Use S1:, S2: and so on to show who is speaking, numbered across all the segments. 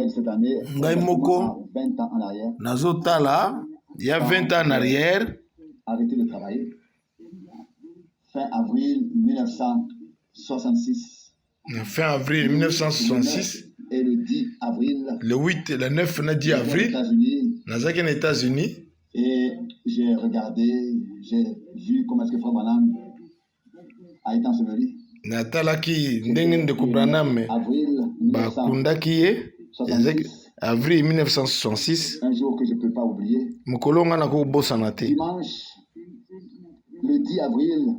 S1: mai de cette année,
S2: ngai moko
S1: 20 ans en arrière,
S2: nazotala il y a 20 ans en arrière
S1: arrêté de travailler. Fin avril 1966.
S2: Fin avril 1966
S1: et le 10 avril,
S2: le 8 et le 9 na 10 avril nazaki aux États-Unis
S1: et j'ai regardé, j'ai vu comment est-ce que Frère Branham a été enseveli.
S2: natalaki ndenge ndeko Branham
S1: Avril
S2: bakundaki ye avril 1966
S1: un jour que je ne peux pas oublier.
S2: mokolo nga nakobosana te.
S1: Dimanche le 10 avril,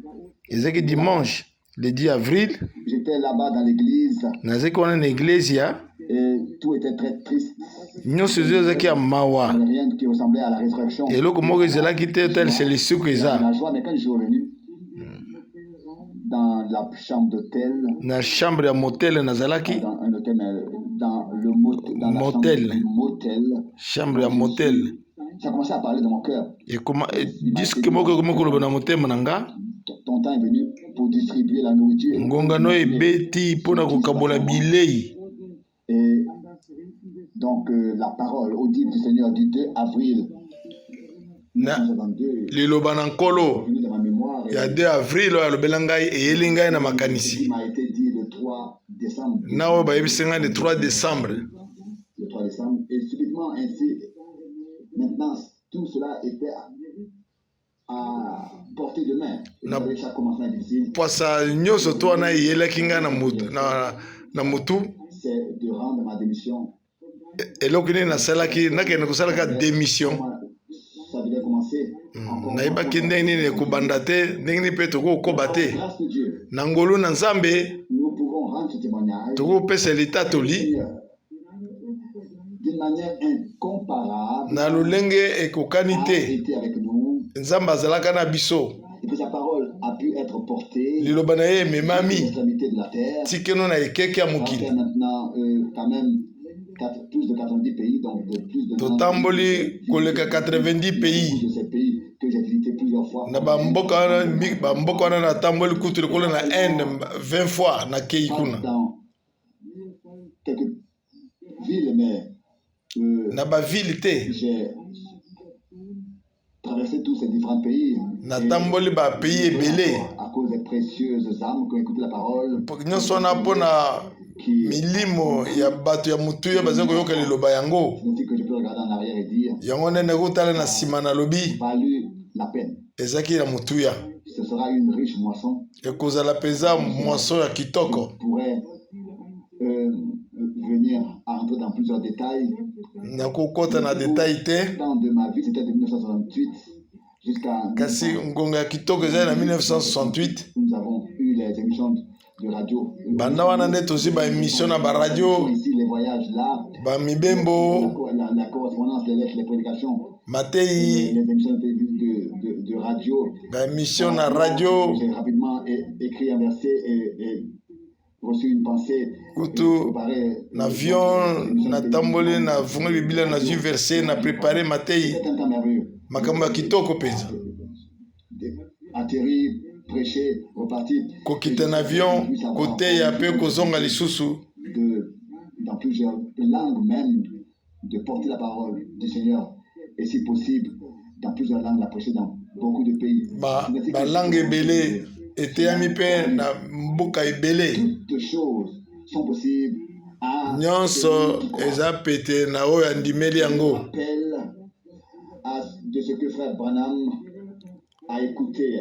S2: ezaki dimanche le 10 avril
S1: j'étais là-bas dans l'église
S2: nazaki wana na église
S1: et tout était très triste.
S2: nyonso ezalaki ya mawa,
S1: Rien qui ressemblait à la résurrection.
S2: eloko moko ezalaki te tel c'est lisuku eza
S1: La joie, mais quand je suis revenu dans la chambre d'hôtel,
S2: na chambre ya motel nazalaki
S1: dans un hôtel, mais dans le dans
S2: motel.
S1: La chambre du motel,
S2: chambre ya motel
S1: ça a commencé à parler de mon cœur.
S2: diske moko ekomi koloba na motema na nga
S1: Ton temps est venu pour distribuer la nourriture.
S2: ngongano ebeti mpona kokabola bilei.
S1: Et donc la parole audible du Seigneur du 2 avril 1972
S2: liloba na nkolo
S1: venu dans ma mémoire.
S2: ya 2 avril oyo alobela ngai eyeli ngai na makanisi
S1: Il m'a été dit le 3 décembre.
S2: na oyo bayebisi ngai le 3 décembre.
S1: Le 3 décembre. Et subitement ainsi, maintenant, tout cela était à portée de main. Et vous savez, chaque commencement est difficile.
S2: Poasa nyonso to wana eyelaki ngai na motu.
S1: C'est de rendre ma démission.
S2: eloko nini nasalaki nakende kosalaka démission.
S1: Ça devait commencer.
S2: nayebaki ndenge nini ekobanda te ndenge nini mpe tokokoba te na ngolu na nzambe tokopesa litatoli na lolenge ekokani te. nzambe azalaka na biso, liloba na ye ememami tikeno na ekeke ya mokili. totamboli koleka 90 pays na bamboka wana natamboli kutu likolo na Inde 20 fois nakei kuna na bavile te. natamboli bapays ebele nyonso wana mpona milimo ya bato ya mutuya baza koyoka liloba yango yango nde nakotala na nsima nalobi ezalaki na mutuya ekozala mpenza moisson ya kitoko. nakokota na detail te kasi ngonga ya kitoko ezali na 1968 banda wana nde tozi baémission na baradio bamibembo matei baémission na radio kutu na avion natamboli na vunga biblia na zwi verse na prépare matei makambo ya kitoko mpenza. kokita na avion koteya mpe kozonga lisusu
S1: dans plusieurs langues même, de porter la parole du Seigneur et si possible dans plusieurs langues, la prêcher dans beaucoup de pays.
S2: Ba langue ebele eteyami mpe na mboka ebele.
S1: Toutes choses sont possibles.
S2: Nyonso eza pete na oyo andimeli yango.
S1: De ce que frère Branham a écouté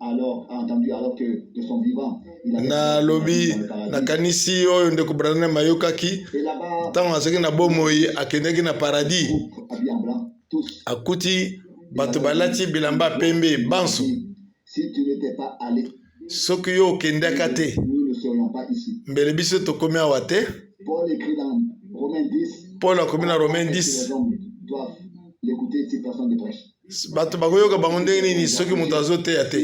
S1: alors entendu alors que de son vivant
S2: na lobi na kanisi oyo ndeko Branham ayokaki ntango azalaki na bomoi akendeki na paradis akuti bato balati bilamba pembe banso. soki yo okendaka te mbele biso tokomi awa te. Paul akomi na Romain 10 bato bakoyoka bango ndenge nini soki moto azoteya te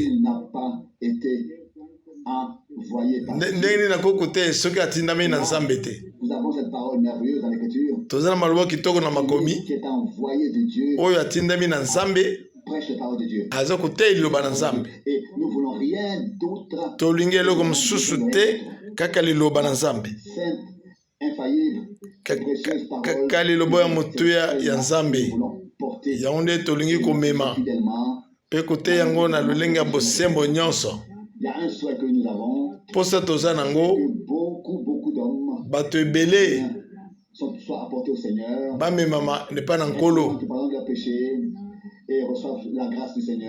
S2: ndenge nini nakoko te soki atindami na nzambe te. toza na maloba kitoko na makomi oyo atindami na nzambe aza koteya liloba na nzambe. tolingi eloko mosusu te kaka liloba na nzambe kali lobo ya motuya ya nzambe yango nde tolingi komema mpe kote yango na lolenge ya bosembo nyonso mposa toza nango bato ebele bamemama nepa na nkolo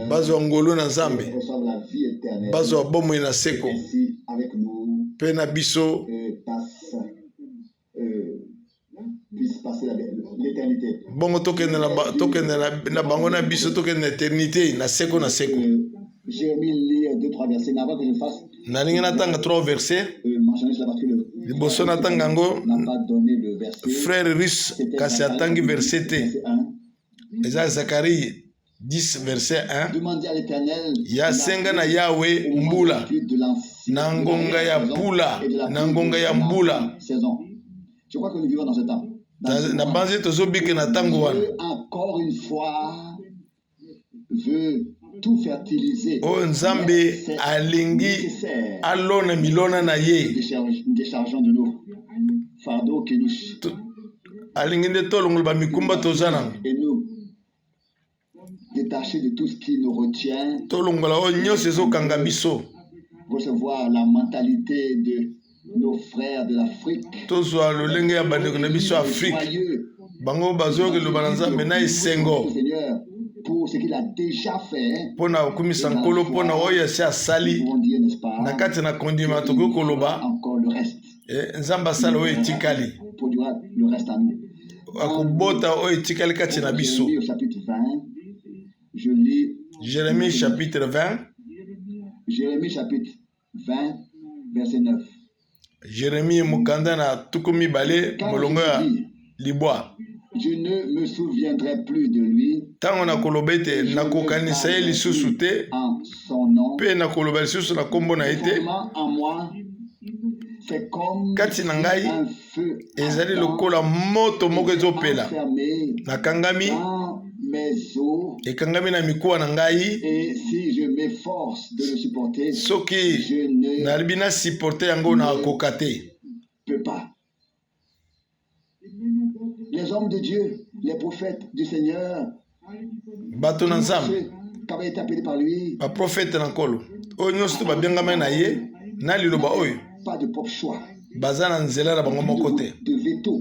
S2: bazwa ngolu na nzambe bazwa bomoi na seko mpe na biso bongo tokende na bango na biso tokende na éternité na seko na seko. Nalingi natanga 3 versets liboso natanga yango frère Russe kasi atangi verset te eza Zacharie 10 verset 1 yasenga na Yawe mbula na ngonga ya pula na ngonga ya mbula.
S1: Je crois que nous vivons dans ce temps.
S2: Na banze tozobike na tango wana.
S1: Encore une fois, veut tout fertiliser.
S2: O Nzambe alingi alona milona na ye.
S1: Déchargeons de nos fardeaux que nous.
S2: Alingi nde tolongol ba mikumba tozana.
S1: Et nous détacher de tout ce qui nous retient.
S2: Tolongola o nyonso ezokanga biso.
S1: Recevoir la mentalité de nos frères de l'Afrique.
S2: Tozwa lolenge ya bandeko na biso Afrique. Bango bazoke loba na Nzambe na esengo.
S1: Pour ce qu'il a déjà fait.
S2: Pona okumisa nkolo pona oyo esi asali. Na kati na kondima tokoki koloba.
S1: Encore le reste.
S2: Nzambe asala oyo etikali.
S1: Produira le reste en nous.
S2: Akobota oyo etikali kati na biso.
S1: Au chapitre 20, je lis
S2: Jérémie chapitre 20.
S1: Jérémie chapitre 20 verset 9.
S2: Jérémie mukanda na tukumi bale molongo ya libwa.
S1: Je ne me souviendrai plus de lui.
S2: Tango na kolobete na kokanisa ye lisusu te. Pe na koloba lisusu na kombo na ete. Kati na ngai ezali lokola moto moko ezopela. Nakangami ekangami na mikuwa na ngai. Soki nalibi na supporter yango na koka te.
S1: Les hommes de Dieu, les prophètes du Seigneur,
S2: bato na Nzambe,
S1: qui avaient été appelés par lui,
S2: ba prophète na nkolo oyo nyonso to babiangama na ye na liloba oyo
S1: pas de propre choix,
S2: baza na nzela na bango moko te.
S1: De veto.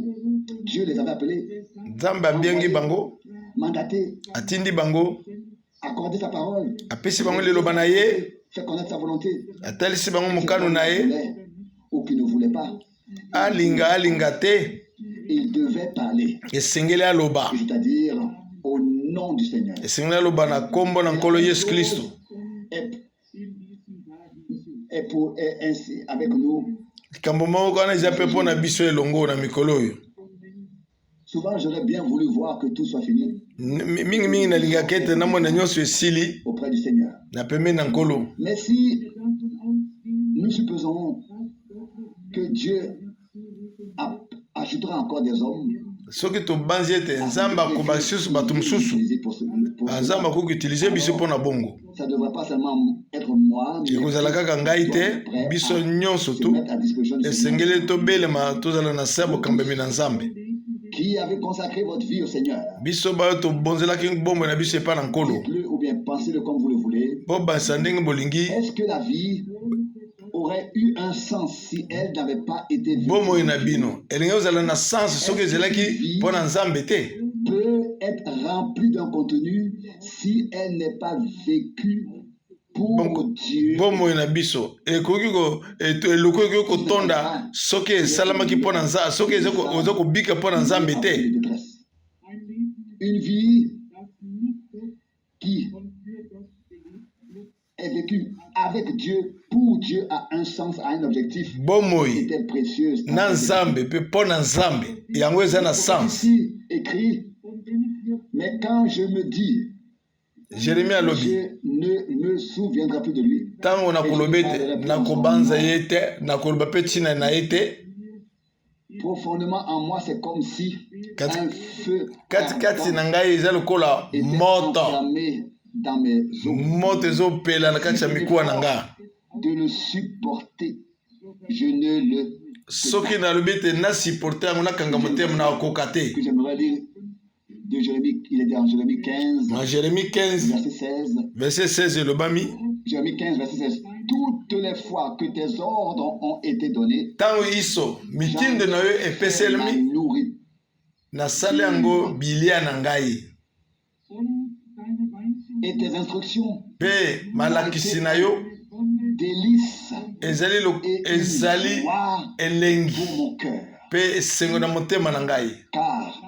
S1: Dieu les avait appelés,
S2: Nzambe abiangi bango,
S1: mandatés,
S2: atindi bango,
S1: accordé sa parole,
S2: apesi bango liloba na ye,
S1: fait connaître sa volonté,
S2: atalisi bango mokano na ye,
S1: ou qui ne voulait pas.
S2: alinga te.
S1: Il devait parler,
S2: esengeli aloba,
S1: c'est-à-dire au nom du Seigneur.
S2: esengeli aloba na kombo na nkolo Yesu Kristo.
S1: Et ainsi avec nous.
S2: Likambo moko wana eza mpe mpo na biso elongo na mikolo oyo.
S1: Souvent j'aurais bien voulu voir que tout soit fini.
S2: Mingi nalingaka ete namona nyonso esili
S1: auprès du Seigneur.
S2: Na pembeni na nkolo.
S1: Mais si nous supposons que Dieu ajoutera encore des hommes,
S2: soki tobanzi ete Nzambe akoba lisusu bato mosusu, Nzambe akoki utilize biso mpo na bongo.
S1: Ça ne devrait pas seulement être moi, mais
S2: ekozala kaka ngai te, biso nyonso tu esengeli tobelema tozala na se bokambami na Nzambe.
S1: Qui avait consacré votre vie au Seigneur.
S2: Biso bayo tobonzelaki bombo na biso epa na nkolo.
S1: Ou bien pensez-le comme vous le voulez.
S2: Po banisa ndenge bolingi.
S1: Est-ce que la vie aurait eu un sens si elle n'avait pas été vécue?
S2: Bomo ina bino elingi ozala na sens soki ezalaki mpo na Nzambe te.
S1: Peut être remplie d'un contenu si elle n'est pas vécue pour Dieu.
S2: Bomo ina biso elokoki kotonda soki esalamaki mpo na Nzambe, soki oza kobika mpo na Nzambe te.
S1: Une vie qui est vécue avec Dieu, pour Dieu, a un sens, a un objectif.
S2: Bomoi
S1: est précieuse.
S2: Na Nzambe pe po na Nzambe yango eza na sens.
S1: Ici écrit, mais quand je me dis,
S2: Jérémie alobi,
S1: je ne me souviendrai plus de lui.
S2: Tango na kolobete na kobanza yete na koloba pe tina na yete.
S1: Profondément en moi, c'est comme si un feu
S2: kati na ngai eza lokola moto. Moto ezopela na kati ya mikuwa na nga.
S1: De le supporter, je ne le
S2: soki na lobete na supporter ngona kanga motema na kokate.
S1: Que j'aimerais lire de Jérémie, il est dans Jérémie 15.
S2: Dans Jérémie 15
S1: verset 16.
S2: Verset 16 le bami.
S1: Jérémie 15 verset 16. Toutes les fois que tes ordres ont été donnés.
S2: Tango iso mitinde na yo epeselmi. Na sale yango bilia na ngai.
S1: Et tes instructions.
S2: Pe malakisi na yo.
S1: Délices.
S2: Ezali elengi.
S1: Pour mon cœur.
S2: Pe sengo na motema na ngai.
S1: Car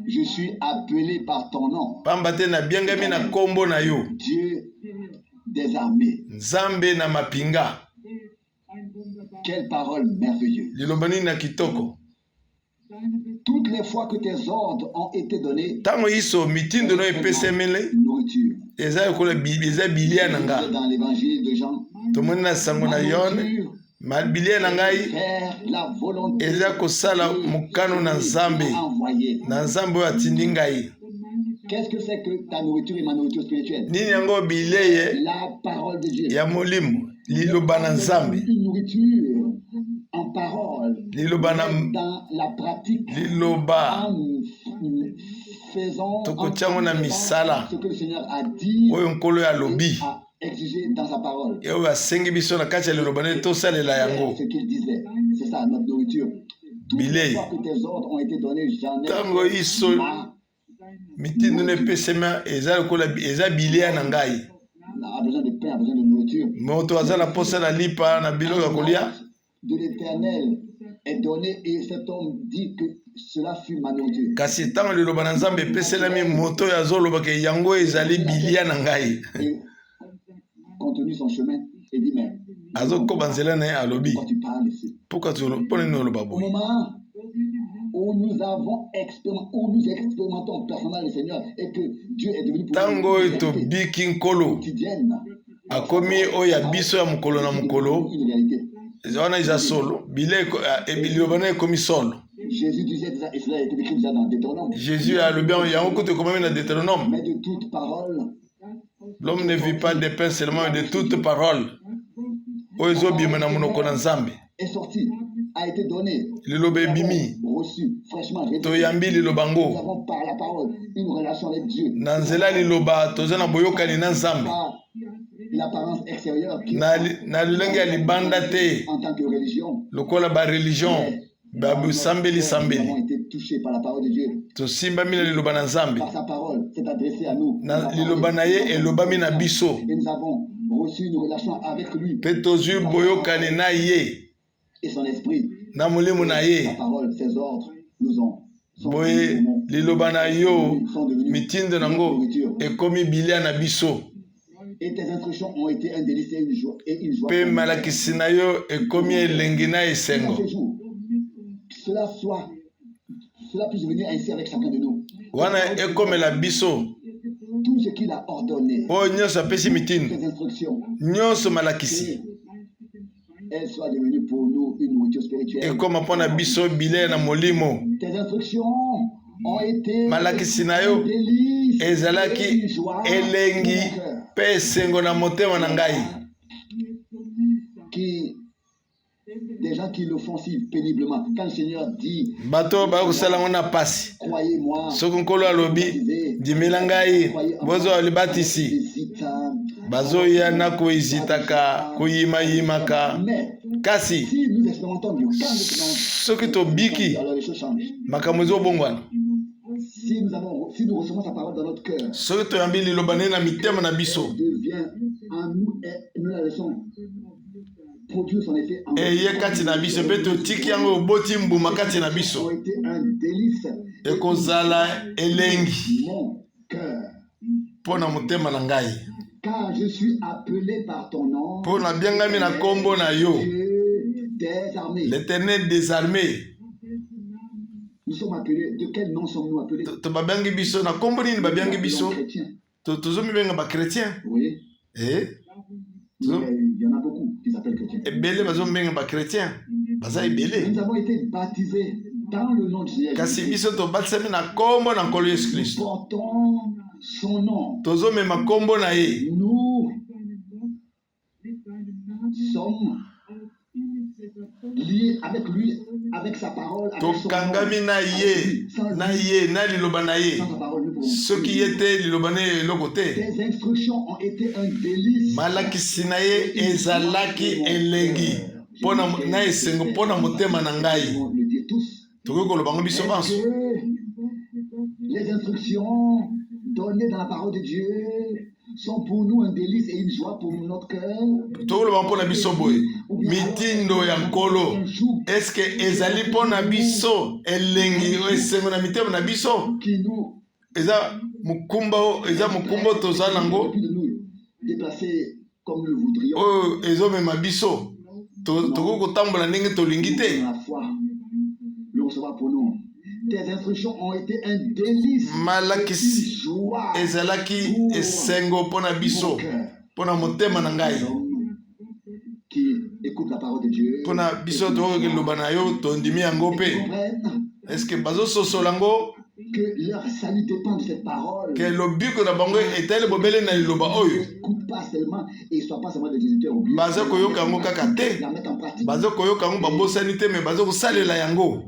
S1: je suis appelé par ton nom.
S2: Pambate na biangami na kombo na yo.
S1: Dieu des armées.
S2: Nzambe na mapinga.
S1: Quelle parole merveilleuse.
S2: Lilobani na kitoko.
S1: Toutes les fois que tes ordres ont été donnés.
S2: Tango iso mitinde no epesemele.
S1: Nourriture.
S2: Eza kola bibiza bilia na nga.
S1: Dans l'évangile de Jean.
S2: Tomona sango na yone. Mal bilia na ngai. Eza kosala mukano na Nzambe. Na Nzambe atindi ngai.
S1: Qu'est-ce que c'est que ta nourriture et ma nourriture spirituelle?
S2: Nini yango bileye
S1: la parole de Dieu.
S2: Ya molimo liloba na Nzambe.
S1: Une nourriture en parole.
S2: Liloba na
S1: dans la pratique.
S2: Liloba.
S1: Faisons
S2: na misala.
S1: Ce que le Seigneur a dit.
S2: Oyo nkolo ya lobi.
S1: Exigé dans sa parole.
S2: Et oyo asengi biso na kati ya liloba ne tosalela yango.
S1: Ce qu'il disait. C'est ça notre nourriture. Toutes les fois que tes ordres ont été donnés, j'en ai.
S2: Tango iso mitinde ne pesema eza kola eza bilia na ngai.
S1: A besoin de pain, a besoin de nourriture.
S2: Moto azala posa na lipa na biloko kolia.
S1: De l'Éternel est donné et cet homme dit que cela fut ma nourriture.
S2: Kasi tango liloba na Nzambe peselami moto ya zoloba ke yango ezali bilia na ngai.
S1: Continue son chemin et dit mais
S2: azo banzela na alobi.
S1: Pourquoi tu parles ici?
S2: Pourquoi tu ne le pas
S1: Au moment où nous expérimentons personnellement le Seigneur et que Dieu est devenu pour nous
S2: tango to biking kolo akomi oya biso ya mukolo na mukolo ezona iza solo bileko ebilobana ekomi solo.
S1: Jésus disait déjà, et cela a été écrit déjà dans Deutéronome.
S2: Jésus a le bien yango kote komami na Deutéronome.
S1: Mais de toute parole.
S2: L'homme ne vit pas de pain seulement, de toute parole. Ozo bima na monoko na Nzambe.
S1: Est sorti, a été donné.
S2: Liloba bimi.
S1: Reçu, fraîchement.
S2: Toyambi lilobango.
S1: Nous avons par la parole une relation avec Dieu.
S2: Nanzela liloba tozana boyokani na Nzambe.
S1: L'apparence extérieure.
S2: Na lulenge ya libanda te.
S1: En tant que religion.
S2: Lokola ba religion. Babu sambeli sambeli.
S1: Nous avons été touchés par la parole de Dieu.
S2: Tosimba mina liloba na Nzambe.
S1: Par sa parole, c'est adressé à nous.
S2: Na liloba na ye elobami na biso.
S1: Et nous avons reçu une relation avec lui.
S2: Pe tozu boyokani na ye.
S1: Et son esprit.
S2: Na molimo na ye.
S1: Sa parole, ses ordres nous ont.
S2: Boye liloba na yo mitinde nango ekomi bilia na biso.
S1: Et tes instructions ont été un délice et une joie.
S2: Pe malakisi na yo ekomi elengi na esengo.
S1: Cela puisse venir ainsi avec chacun de nous.
S2: Wana ekomela biso.
S1: Tout ce qu'il a ordonné.
S2: O nyonso apesi mitinde.
S1: Tes instructions.
S2: Nyonso malakisi.
S1: Elles soient devenues pour nous une nourriture spirituelle.
S2: Ekoma pona biso bile na molimo.
S1: Tes instructions ont été
S2: malakisi na yo ezalaki elengi pe esengo na motema na ngai.
S1: Des gens qui le font si péniblement. Quand le Seigneur dit,
S2: bato ba kusala ngona pasi.
S1: Croyez-moi.
S2: Soko nkolo alobi dimela ngai bozo alibatisi. Bazo ya na koizitaka koyima yimaka. Kasi soki to biki makambo ezobongwana.
S1: Si nous recevons sa parole dans notre cœur,
S2: soki to yambi liloba na mitema na biso.
S1: Devient en nous et nous la laissons.
S2: Eye kati na biso pe totiki yango oboti mbuma kati na biso ekozala elengi mpona motema na ngai.
S1: Car je suis appelé par ton nom.
S2: Mpona biangami na kombo na yo. L'Éternel des armées.
S1: Nous sommes appelés. De quel nom sommes-nous appelés?
S2: To babiangi biso na kombo nini babiangi biso? Tozomi benga ba chrétien.
S1: Oui.
S2: Eh?
S1: Il y en a beaucoup qui s'appellent chrétiens.
S2: Ebele bazo benga ba chrétien. Baza ebele.
S1: Nous avons été baptisés dans le nom de Jésus.
S2: Kasi biso to batisami na kombo na nkolo Yesu Kristo.
S1: Portons son nom.
S2: Tozomema kombo na ye.
S1: Nous sommes liés avec lui avec sa parole,
S2: tokangami na ye na liloba na ye soki yete liloba na ye eloko te.
S1: Tes instructions ont été un délice.
S2: Malakisi na ye ezalaki elengi pona na esengo pona motema na ngai. Tokoki koloba ngo biso banso.
S1: Les instructions données dans la parole de Dieu sont pour nous un délice et une joie pour notre cœur.
S2: Tokoloba mpona biso boye mitindo ya nkolo eske ezali mpona biso elengi esengo na mitema na biso eza mukumba toza nango oyo ezomema biso tokoki kotambola ndenge tolingi te.
S1: Tes instructions ont été un délice.
S2: Malakisi ezalaki esengo mpona biso mpona motema na ngai.
S1: Qui écoute la parole de Dieu.
S2: Mpona biso tokoki loba na yo tondimi yango mpe. Est-ce que bazososola ngo
S1: que leur salut dépend de cette parole.
S2: Que lobiko na bango etali bobele na liloba oyo.
S1: Pas seulement et soit pas seulement des visiteurs au but.
S2: Bazo koyoka ngo kaka te. Bazo koyoka ngo babosani te mais bazo kosalela yango.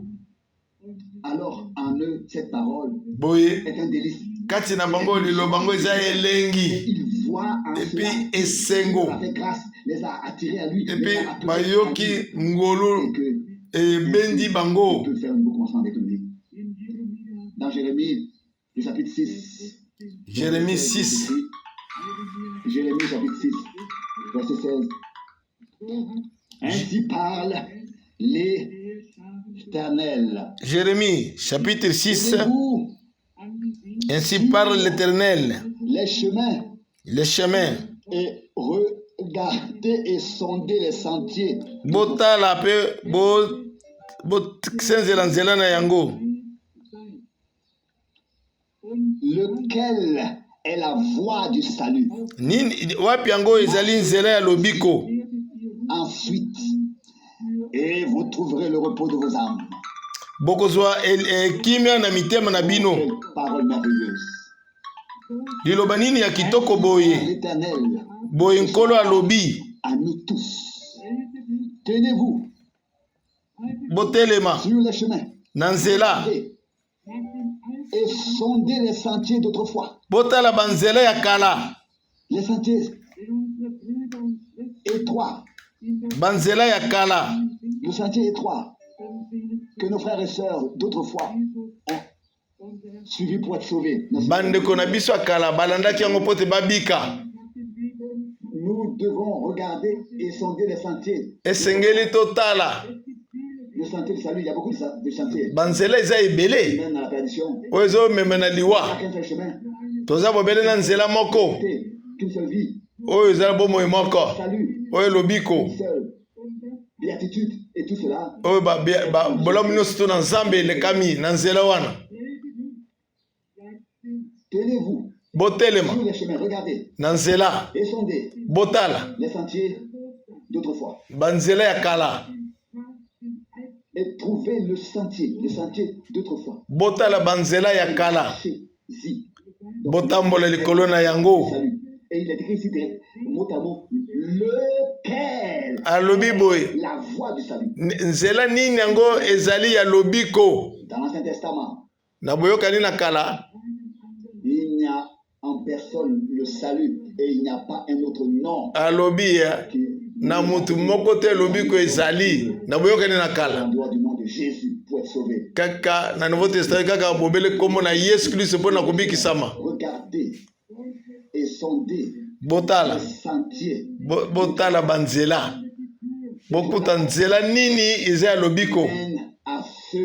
S1: Alors en eux cette parole
S2: boye
S1: est un délice.
S2: Kati na bango liloba ngo eza elengi.
S1: Il voit en
S2: et puis esengo.
S1: Avec grâce les a attirés à lui.
S2: Et puis bayoki ngolo et bendi bango.
S1: On peut faire un nouveau commencement avec lui. Dans Jérémie, le chapitre 6.
S2: Jérémie 6.
S1: Jérémie chapitre 6, verset 16. Ainsi parle l'Éternel.
S2: Jérémie chapitre 6. Ainsi parle l'Éternel.
S1: Les chemins. Et regardez et sondez les sentiers.
S2: Botala pe bo senzela nzela na yango.
S1: Lequel est la voie du salut.
S2: Wapi yango ezali nzela ya lobiko.
S1: Ensuite, et vous trouverez le repos de vos âmes.
S2: Bokozwa kimia na mitema na bino.
S1: Parole merveilleuse.
S2: Liloba nini ya kitoko boye.
S1: L'Éternel.
S2: Boye nkolo alobi.
S1: À nous tous. Tenez-vous.
S2: Botelema.
S1: Sur les chemins.
S2: Na nzela.
S1: Et sondez les sentiers d'autrefois.
S2: Botala banzela ya kala.
S1: Les sentiers étroits.
S2: Banzela ya kala.
S1: Le sentier étroit que nos frères et sœurs d'autrefois ont suivi pour être sauvés.
S2: Bande konabiso akala balandaki yango pote babika.
S1: Nous devons regarder et sonder les sentiers.
S2: Esengeli totala.
S1: Le sentier du salut, il y a beaucoup de sentiers.
S2: Banzela eza ebele.
S1: Même dans la perdition.
S2: Ozo memena liwa.
S1: Chacun fait chemin.
S2: Toza bobele na nzela moko.
S1: Qu'une seule vie.
S2: Oyo eza bomo moko.
S1: Salut.
S2: Oyo lobiko.
S1: Béatitude et tout cela.
S2: Oyo ba bolamu nyonso na nzambe lekami na nzela wana.
S1: Tenez-vous.
S2: Botelema.
S1: Sur les chemins, regardez.
S2: Na nzela.
S1: Et sondez.
S2: Botala.
S1: Les sentiers d'autrefois.
S2: Banzela ya kala.
S1: Et trouvez le sentier d'autrefois.
S2: Botala banzela ya kala. Botambola likolo na yango.
S1: Et il est écrit ici mot à mot, lequel
S2: alobi boy.
S1: La voie du salut.
S2: Nzela nini yango ezali ya lobiko.
S1: Dans l'Ancien Testament.
S2: Na boyokani na kala.
S1: Il n'y a en personne le salut et il n'y a pas un autre nom.
S2: Alobi ya. Na mutu moko te lobiko ezali. Na boyokani na kala.
S1: En dehors du nom de Jésus pour être sauvé.
S2: Kaka na Nouveau Testament kaka bobele komo na Yesu Kristo pona kubikisama.
S1: Regardez et sondez.
S2: Botala.
S1: Sentier.
S2: Botala banzela. Bokuta nzela nini eza lobiko.
S1: À ce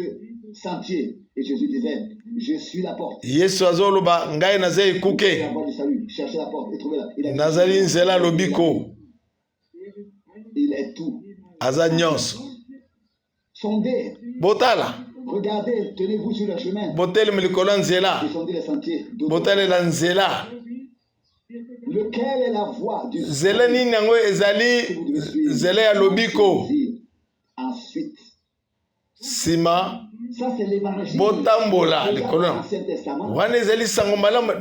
S1: sentier. Et Jésus disait, je suis la porte.
S2: Yesu azoloba ngai naza ekuke.
S1: La voie du salut. Cherchez la porte et trouvez-la.
S2: Nazali nzela lobiko.
S1: Il est tout.
S2: Aza nyonso.
S1: Sondez.
S2: Botala.
S1: Regardez, tenez-vous sur le chemin.
S2: Botele melikolo nzela.
S1: Et sondez les sentiers.
S2: Botale la nzela.
S1: Lequel est la voie du
S2: zela nini yango ezali zela ya lobiko.
S1: Ensuite.
S2: Sima.
S1: Ça c'est l'évangile.
S2: Botambola likolo. Wana ezali sango malamu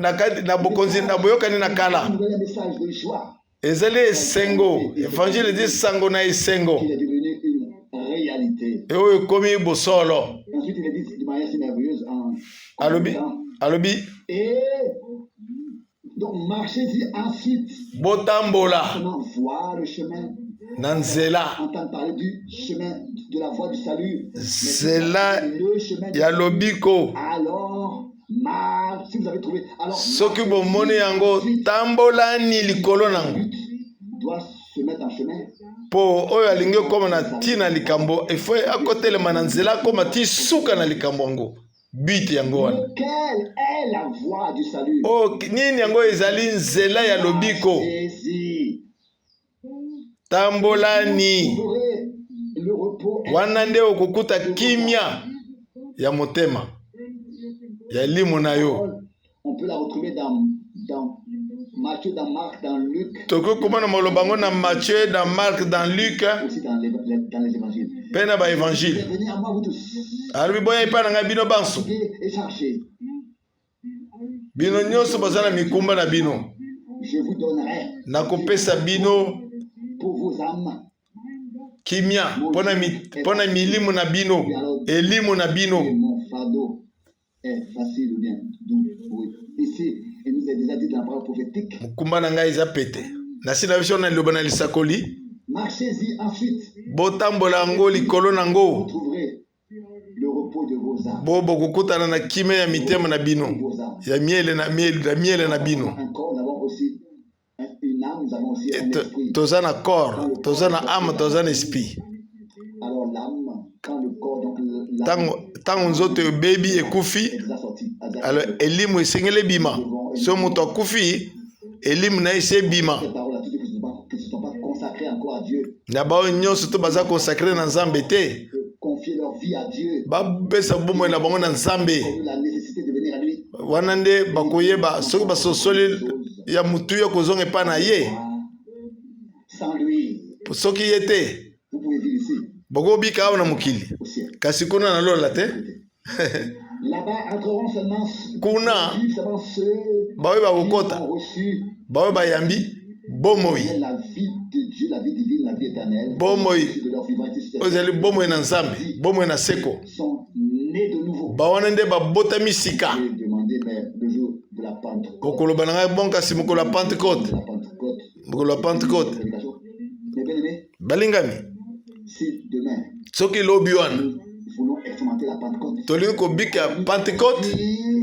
S2: na bokonzi na boyokani na kala.
S1: Un message de joie.
S2: Ezali esengo. Évangile dit sango na esengo.
S1: Il est devenu une réalité.
S2: Et oyo komi bosolo.
S1: Ensuite, il est dit de manière si merveilleuse en
S2: alobi.
S1: Et donc, marchez-y ensuite.
S2: Botambola.
S1: Voir le chemin.
S2: Nanzela.
S1: Entendre parler du chemin, de la voie du salut.
S2: Zela
S1: le chemin
S2: ya lobiko.
S1: Alors, si vous avez trouvé. Alors,
S2: soki bomoni yango tambolani likolo nango.
S1: Doit se mettre en chemin.
S2: Po oyo alingi okoma na tina likambo efo akotelema na nzela akoma ti suka na likambo yango biti yango wana.
S1: Quelle est la voie du salut?
S2: Oh, nini yango ezali nzela ya lobiko. Tambolani wana nde okukuta kimia ya motema ya limu na yo.
S1: On peut la retrouver dans Matthieu, dans Marc, dans Luc.
S2: Toko komona malobango na Matthieu, dans Marc, dans Luc.
S1: Aussi dans les évangiles.
S2: Pena ba évangile.
S1: Venez à moi vous tous.
S2: Albi boya ipa na bino banso.
S1: Et cherchez.
S2: Bino nyonso bazana mikumba na bino.
S1: Je vous donnerai.
S2: Nakopesa bino
S1: pour vos âmes.
S2: Kimia pona milimu na bino, elimu na bino.
S1: Mon fardeau est facile ou bien doux. Oui. Ici, il nous est déjà dit dans la parole prophétique.
S2: Mukumba na ngai eza pete. Na sina biso na loba na lisakoli.
S1: Marchez-y ensuite.
S2: Botambola ngo likolo nango.
S1: Vous trouverez le repos de vos âmes.
S2: Bobo kukutana na kimia ya mitema na bino. Ya miele na bino.
S1: Encore, nous avons aussi une âme, nous avons aussi un esprit.
S2: Tozana corps, tozana âme, tozana esprit.
S1: Alors l'âme, quand le corps, donc l'âme.
S2: Tango nzoto baby ekufi. Alors elimu esengele bima. So moto akufi, elimu na ese bima. Na bao nyonso to baza consacré na Nzambe te.
S1: Confier leur vie à Dieu.
S2: Ba besa bomo na bango na Nzambe.
S1: La nécessité de venir à lui.
S2: Wana nde bakoyeba soki basosoli ya mutu yo kozonga epa na ye.
S1: Sans lui.
S2: Soki ye te.
S1: Vous pouvez vivre ici.
S2: Boko bika awa na mokili. Kasi kuna na lola te.
S1: Là-bas entreront seulement
S2: kuna
S1: ceux
S2: bawe bakokota bawe bayambi bomoi
S1: la vie de Dieu, la vie divine, la vie éternelle.
S2: Bomoi ozali bomoi na Nzambe, bomoi na seko.
S1: Sont nés de nouveau.
S2: Bawana nde babotami sika.
S1: Demandé le jour de la Pentecôte.
S2: Okoloba na ngai bon kasi mokolo ya Pentecôte. Mokolo ya Pentecôte.
S1: Mais bien aimé,
S2: balingami
S1: si demain
S2: soki lobi wana
S1: voulons expérimenter la Pentecôte,
S2: tolingi kobika Pentecôte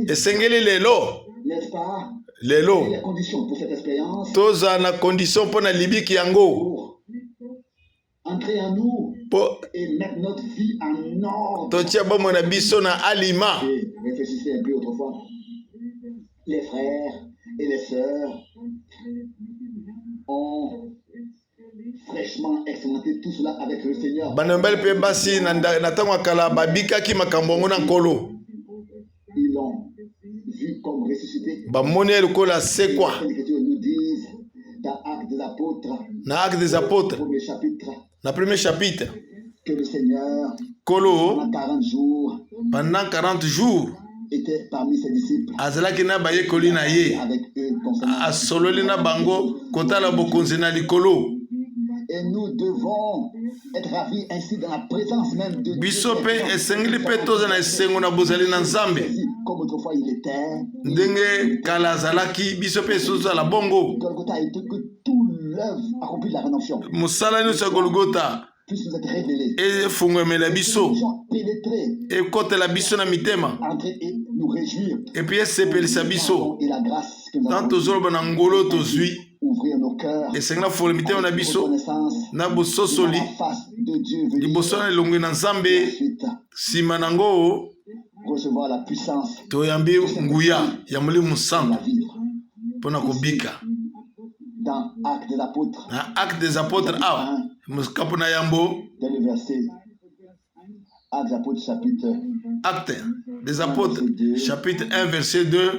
S2: esengeli lelo,
S1: n'est-ce pas?
S2: Lelo
S1: les conditions pour cette expérience,
S2: toza na condition mpona libiki yango
S1: pour entrer en nous et mettre notre vie en ordre.
S2: totia bomo na biso na alima.
S1: Et réfléchissez un peu autrefois. Les frères et les sœurs ont fraîchement expérimenté tout cela avec le Seigneur.
S2: Banambel pe basi na tango akala babikaki makambo ngo na nkolo.
S1: Ils l'ont vu comme ressuscité.
S2: Bamoni lokola sekwa.
S1: Les Écritures nous disent dans Actes des Apôtres,
S2: Na Actes des Apôtres,
S1: premier chapitre,
S2: na premier chapitre,
S1: que le Seigneur
S2: kolo
S1: pendant 40 jours
S2: pendant 40 jours
S1: était parmi ses disciples.
S2: azalaki na bayekoli na ye
S1: Avec eux concernant.
S2: asololi na bango kotala bokonzi na likolo.
S1: Et nous devons être ravis ainsi dans la présence même de
S2: biso pe esengeli pe toza na esengo na bozali na Nzambe
S1: comme autrefois il était.
S2: ndenge kala azalaki biso pe ezozala bongo.
S1: Golgotha était que tout l'œuvre accomplie de la rédemption
S2: mosala nyonso ya Golgotha
S1: puisse nous être révélé.
S2: efungwemela biso
S1: Pénétrer,
S2: ekotela biso na mitema
S1: entrer et nous réjouir.
S2: epi esepelisa biso
S1: Et la grâce que nous
S2: tant
S1: avons
S2: tozoloba na ngolo tozwi
S1: ouvrir nos cœurs.
S2: esengi na fola mitema na biso
S1: Reconnaissance
S2: na
S1: devant
S2: bososoli
S1: la face de Dieu venir.
S2: liboso na elongwe na Nzambe.
S1: Ensuite,
S2: Nsima nango
S1: recevoir la puissance
S2: toyambi nguya ya Molimo
S1: de
S2: Santo
S1: la vivre.
S2: mpona kobika.
S1: Dans Actes des Apôtres,
S2: Na Acte des Apôtres awa moskapo na yambo
S1: dès le verset Actes des Apôtres chapitre
S2: Acte des Apôtres chapitre 1 verset 2.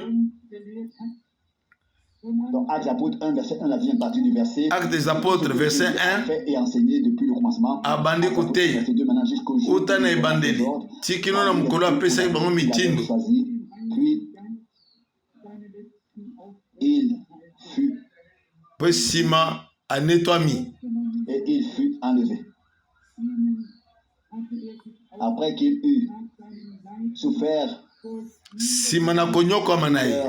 S1: donc Actes des Apôtres 1 verset 1, la deuxième partie du verset.
S2: Acte des Apôtres verset 1
S1: fait et enseigné depuis le commencement.
S2: abandi kote
S1: Verset 2 maintenant jusqu'au jour.
S2: uta na ebandeli tikino na mokolo apesaki bango mitindo.
S1: Puis il fut
S2: Po nsima anetwami
S1: et il fut enlevé. après qu'il eut souffert,
S2: Simana konyoko manaye.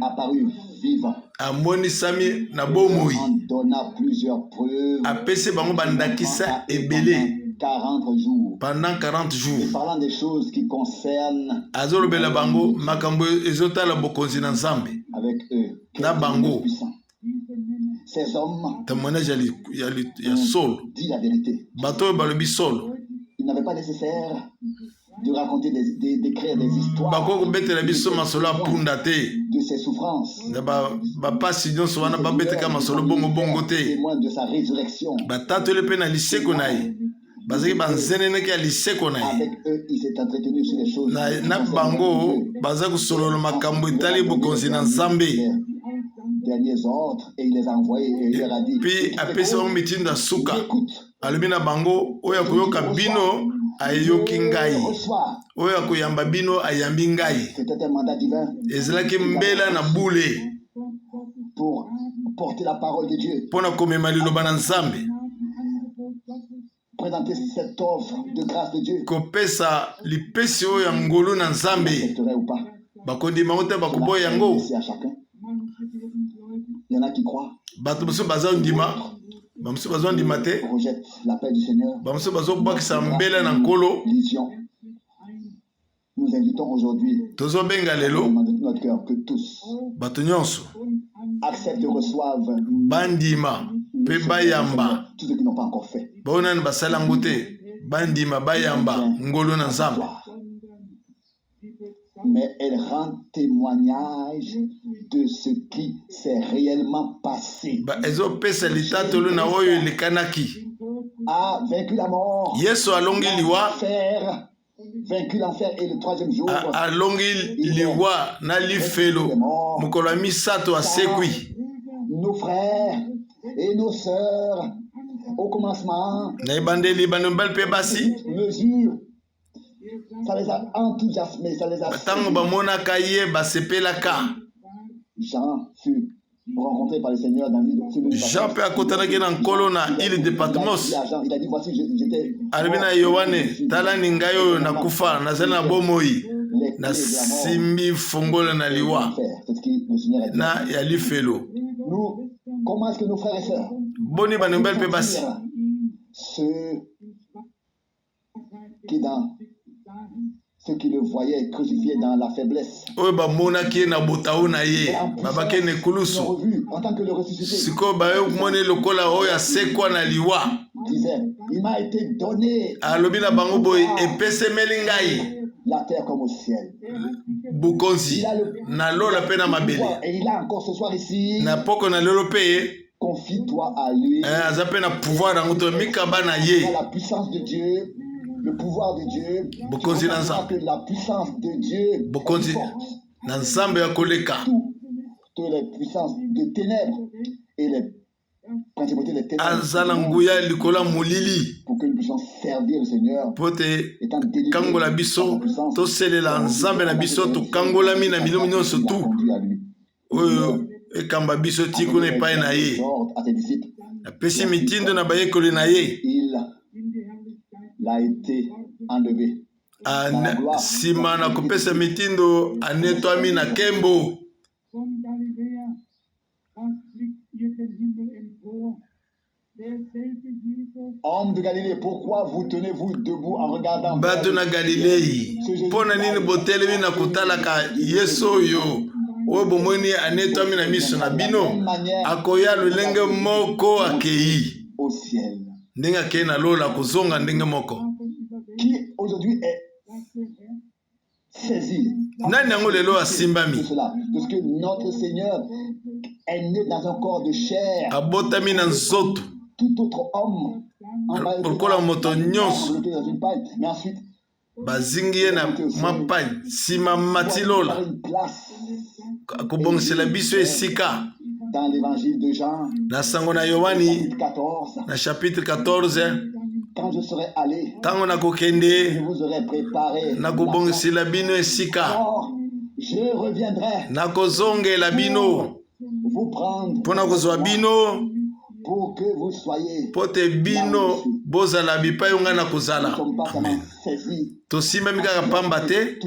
S1: Apparu vivant.
S2: Amonisami na bomoi.
S1: En donna plusieurs preuves.
S2: Apese bango bandakisa ebele.
S1: 40 jours.
S2: Pendant 40 jours.
S1: Et parlant des choses qui concernent
S2: azolobela bango makambo ezotala bokonzi na Nzambe
S1: avec eux.
S2: Na bango.
S1: Ces hommes
S2: témoignage ya solo.
S1: Dit la vérité.
S2: Bato balobi solo.
S1: Il n'avait pas nécessaire de raconter d'écrire des histoires.
S2: Bako betela biso masolo apunda te.
S1: De ses souffrances.
S2: Ba pasi nyonso wana ba beteka masolo bongo bongo te.
S1: Témoin de sa résurrection.
S2: Batatole pe na liseko na ye. Bazaki banzenene ki aliseko na ye.
S1: Avec eux, il s'est entretenu sur les choses.
S2: Na bango bazaku solo makambo itali bokonzi na Nzambe.
S1: Derniers ordres et il les a envoyés et il leur a dit.
S2: Puis apesa on mitinda suka. Alobi na bango oya koyoka bino ayoki ngai. Oya koyamba bino ayambi ngai.
S1: C'était un mandat divin.
S2: Ezalaki mbela na bule.
S1: Pour porter la parole de Dieu.
S2: Pona komema liloba na Nzambe.
S1: Présenter cette offre de grâce de Dieu.
S2: Kopesa lipesi oyo ngolo na Nzambe. Bakondima ote bakubo yango.
S1: Il y en a qui croient.
S2: Bato mosusu baza ndima. Bamusu bazo ndima te.
S1: Rejette l'appel du Seigneur.
S2: Bamusu bazo bakisa mbela na nkolo.
S1: Nous invitons aujourd'hui.
S2: Tozo benga lelo.
S1: De notre cœur que tous.
S2: Bato nyonso.
S1: Acceptent et reçoivent.
S2: Bandima. Pe bayamba.
S1: Tous ceux qui n'ont pas encore fait.
S2: Baonan basala ngote. Bandima bayamba ngolo na Nzambe.
S1: Mais elle rend témoignage de ce qui s'est réellement passé. A vaincu la mort.
S2: Yesu alongi liwa.
S1: Vaincu l'enfer et le troisième jour.
S2: Alongi liwa na lifelo. Mukolo misato asekwi.
S1: Nos frères et nos sœurs au commencement.
S2: Na ibandeli banobal pe basi.
S1: Mesure. Ça les a enthousiasmés, ça les a. Jean fut rencontré par le Seigneur dans l'île de
S2: Jean peut accompagner dans Colonna, île de Patmos.
S1: Il a dit voici j'étais.
S2: Albina Yohane, Talani Ngayo na kufa, na zana bomoi, na simbi fongolo na liwa, na yali felo.
S1: Nous, comment est-ce que nos frères et sœurs?
S2: Boni banembel pe basi.
S1: Ceux qui le voyaient crucifié dans la faiblesse.
S2: Oyo ba mona ki na botao na ye, babake ne kulusu.
S1: En tant que le ressuscité.
S2: Siko ba yo mone lokola oyo asekwa na liwa.
S1: Disait, il m'a été donné.
S2: Alobi na bango boy epesemeli ngai.
S1: La terre comme au ciel.
S2: Bukonzi na lola pe na mabele.
S1: Et il a encore ce soir ici.
S2: Na poko na lelo pe.
S1: Confie-toi à lui.
S2: Aza pe na pouvoir na ngoto mikaba na ye.
S1: La puissance de Dieu. Le pouvoir de Dieu.
S2: Bokonzi na Nzambe.
S1: Que la puissance de Dieu.
S2: Bokonzi na Nzambe ya koleka.
S1: Toutes les puissances de ténèbres et les principautés des ténèbres.
S2: Azala nguya likola molili.
S1: Pour que nous puissions servir le Seigneur.
S2: Pote kangola biso to selela Nzambe na biso to kangola mina milimo nyonso tu. Oyo ekamba biso tikuna epai na ye. Apesi mitindo na bayekoli na ye.
S1: Il a été enlevé.
S2: Sima na kopesa mitindo anetwami na kembo.
S1: Homme de Galilée, pourquoi vous tenez-vous debout en regardant?
S2: Bato na Galilei. Pona nini botelemi na kutalaka Yesu yo. Oyo bomoni anetwami na miso na bino. Akoya lulenge moko akei.
S1: Au ciel.
S2: Ndenga ke na lola kozonga ndenge moko.
S1: Qui aujourd'hui est saisi.
S2: Nani yango lelo asimbami.
S1: Parce que notre Seigneur est né dans un corps de chair.
S2: Abotami na nzoto.
S1: Tout autre homme.
S2: Pourquoi moto nyonso.
S1: Mais ensuite
S2: bazingi na mapagne sima matilola. Akobongisela biso esika.
S1: Dans l'évangile de Jean,
S2: na sango na Yohani, na chapitre 14,
S1: quand je serai allé,
S2: tango na kokende,
S1: je vous aurai préparé,
S2: na kobongisela bino esika,
S1: je reviendrai,
S2: na kozongela bino,
S1: vous prendre,
S2: pona kozwa bino,
S1: pour que vous soyez
S2: pote bino bozala bipai nga na kozala. Amen. Tosima mika pamba te
S1: que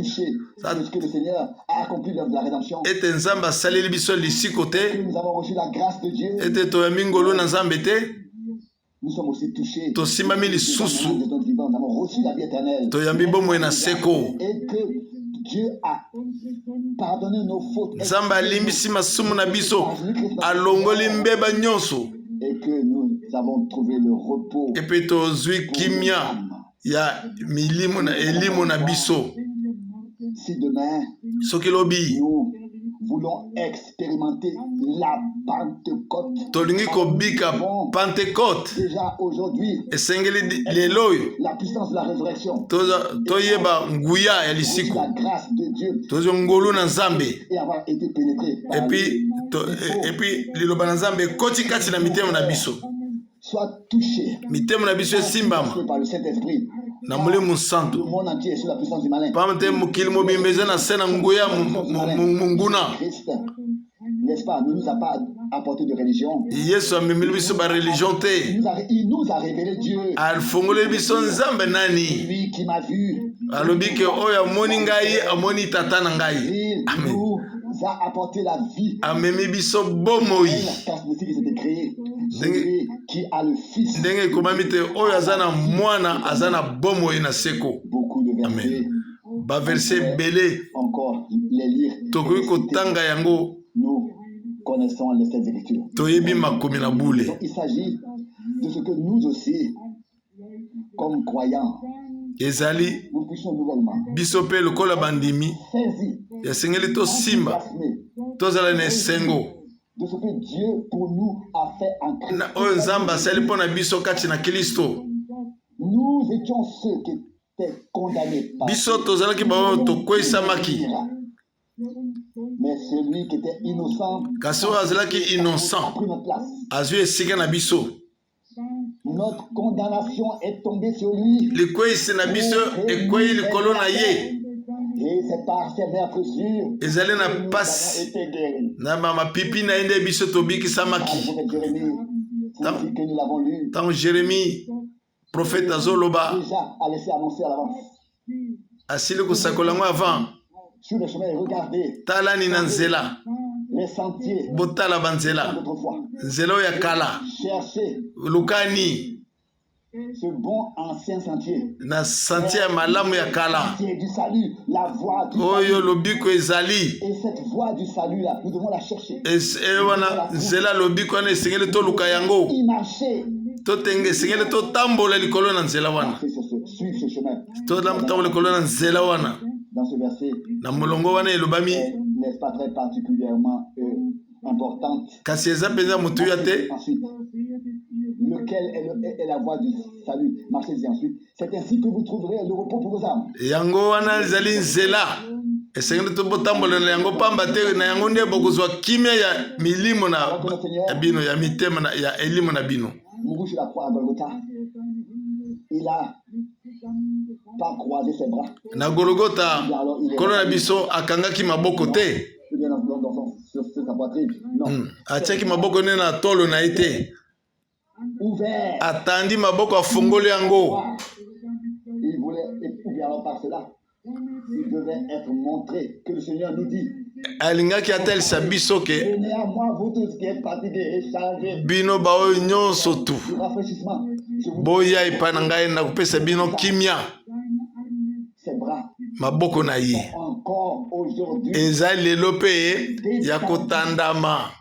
S1: le Seigneur a accompli l'œuvre de la rédemption.
S2: Ete nzamba saleli biso lisi côté.
S1: Nous avons reçu la grâce de Dieu.
S2: Ete to mingolo na nzambe te.
S1: Nous sommes aussi touchés.
S2: Tosima mili susu.
S1: Nous avons reçu la vie éternelle.
S2: To yambi bomwe na seko.
S1: Et que Dieu a pardonné nos fautes.
S2: Nzamba limbisi masumu na biso. Alongoli mbeba nyonso.
S1: Et que nous avons trouvé le repos.
S2: Et puis tozwi kimia ya milimo na elimo na biso.
S1: Si demain nous voulons expérimenter la Pentecôte,
S2: tolingi kobika Pentecôte.
S1: Déjà aujourd'hui,
S2: la
S1: puissance de la résurrection,
S2: toyeba nguya ya lisiku,
S1: la grâce de Dieu,
S2: tozongolu na nzambe,
S1: et avoir été pénétré.
S2: Et puis liloba na nzambe koti kati na mitema na biso.
S1: Soit touché,
S2: mitema na biso simbama
S1: par le Saint-Esprit.
S2: Na mulemu santo.
S1: Le monde entier est sous la puissance du malin.
S2: Pamte mukili mobimbeze na sena nguya munguna.
S1: N'est-ce pas? Ne nous a pas apporté de religion.
S2: Yesu amemeli biso ba religion te.
S1: Il nous a révélé Dieu.
S2: Alfongole biso nzambe nani?
S1: Lui qui m'a vu.
S2: Alobi ke oyo amoni ngai amoni tata na ngai.
S1: Amen. Nous a apporté la vie.
S2: Amemi biso bomoi.
S1: La charismatique qui s'était créée. Celui qui a le Fils.
S2: Ndenge komami te oyo azana mwana azana bomoi na seko.
S1: Beaucoup de versets.
S2: Amen. Ba verset belé.
S1: Encore les lire.
S2: Tokoki kotanga yango.
S1: Nous connaissons les Saintes Écritures.
S2: Toyebi makomi na boule.
S1: Il s'agit de ce que nous aussi, comme croyants,
S2: ezali
S1: nous puissions nouvellement
S2: biso pe lokola bandimi
S1: saisir
S2: ya sengeli to simba tozala na esengo
S1: de ce que Dieu pour nous a fait en Christ.
S2: Na oyo nzambe asali mpo na biso kati na Kristo.
S1: Nous étions ceux qui étaient condamnés par
S2: biso tozalaki baoyo tokwesamaki.
S1: Mais celui qui était innocent
S2: kasi oyo azalaki innocent
S1: a pris notre place.
S2: azwi esika na biso.
S1: Notre condamnation est tombée sur lui.
S2: Likweyisi na biso ekweyi likolo na ye.
S1: Et c'est par ses meurtrissures
S2: ezali na pasi na mapipi na ye nde biso tobikisamaki. Ntango Jérémie prophète azoloba asili kosakola yango avant.
S1: Sur le chemin, regardez
S2: talani na nzela
S1: les sentiers.
S2: Botala banzela nzela oyo ya kala.
S1: Cherchez
S2: lukani
S1: ce bon ancien sentier.
S2: Na sentier ya malamu ya kala.
S1: Du salut, la voie du
S2: oyo lobiko ezali.
S1: Et cette voie du salut là, nous devons la chercher.
S2: Wana nzela lobiko wana esengeli toluka yango.
S1: Y marcher.
S2: Totenge esengeli totambola likolo na nzela wana.
S1: Suivre ce chemin.
S2: Totambola likolo na nzela wana.
S1: Dans ce verset,
S2: na molongo wana elobami
S1: n'est-ce pas très particulièrement importante.
S2: Kasi eza penza mutu ya te.
S1: Ensuite, lequel est la voie du salut. Marchez-y ensuite. C'est ainsi que vous trouverez le repos pour vos âmes.
S2: Yango wana ezali nzela. Esengeli tobotambola na yango pamba te na yango nde bokozwa kimia ya milimo na ya bino ya mitema na ya elimo na bino.
S1: Mourut sur la croix à Golgotha. Il a pas croisé ses bras.
S2: Na Golgotha, kolo na biso akangaki maboko te. Atiaki maboko ne na tolo na ite. Atandi maboko afungoli yango.
S1: Il voulait, ou bien alors par cela, il devait être montré que le Seigneur nous dit.
S2: Alingaki atelisa biso ke
S1: venez à moi vous tous qui êtes fatigués et chargés.
S2: Bino baoyo nyonso tu. Boya epai na ngai na kopesa bino kimia. Maboko na ye. Eza lelo pe ya kotandama.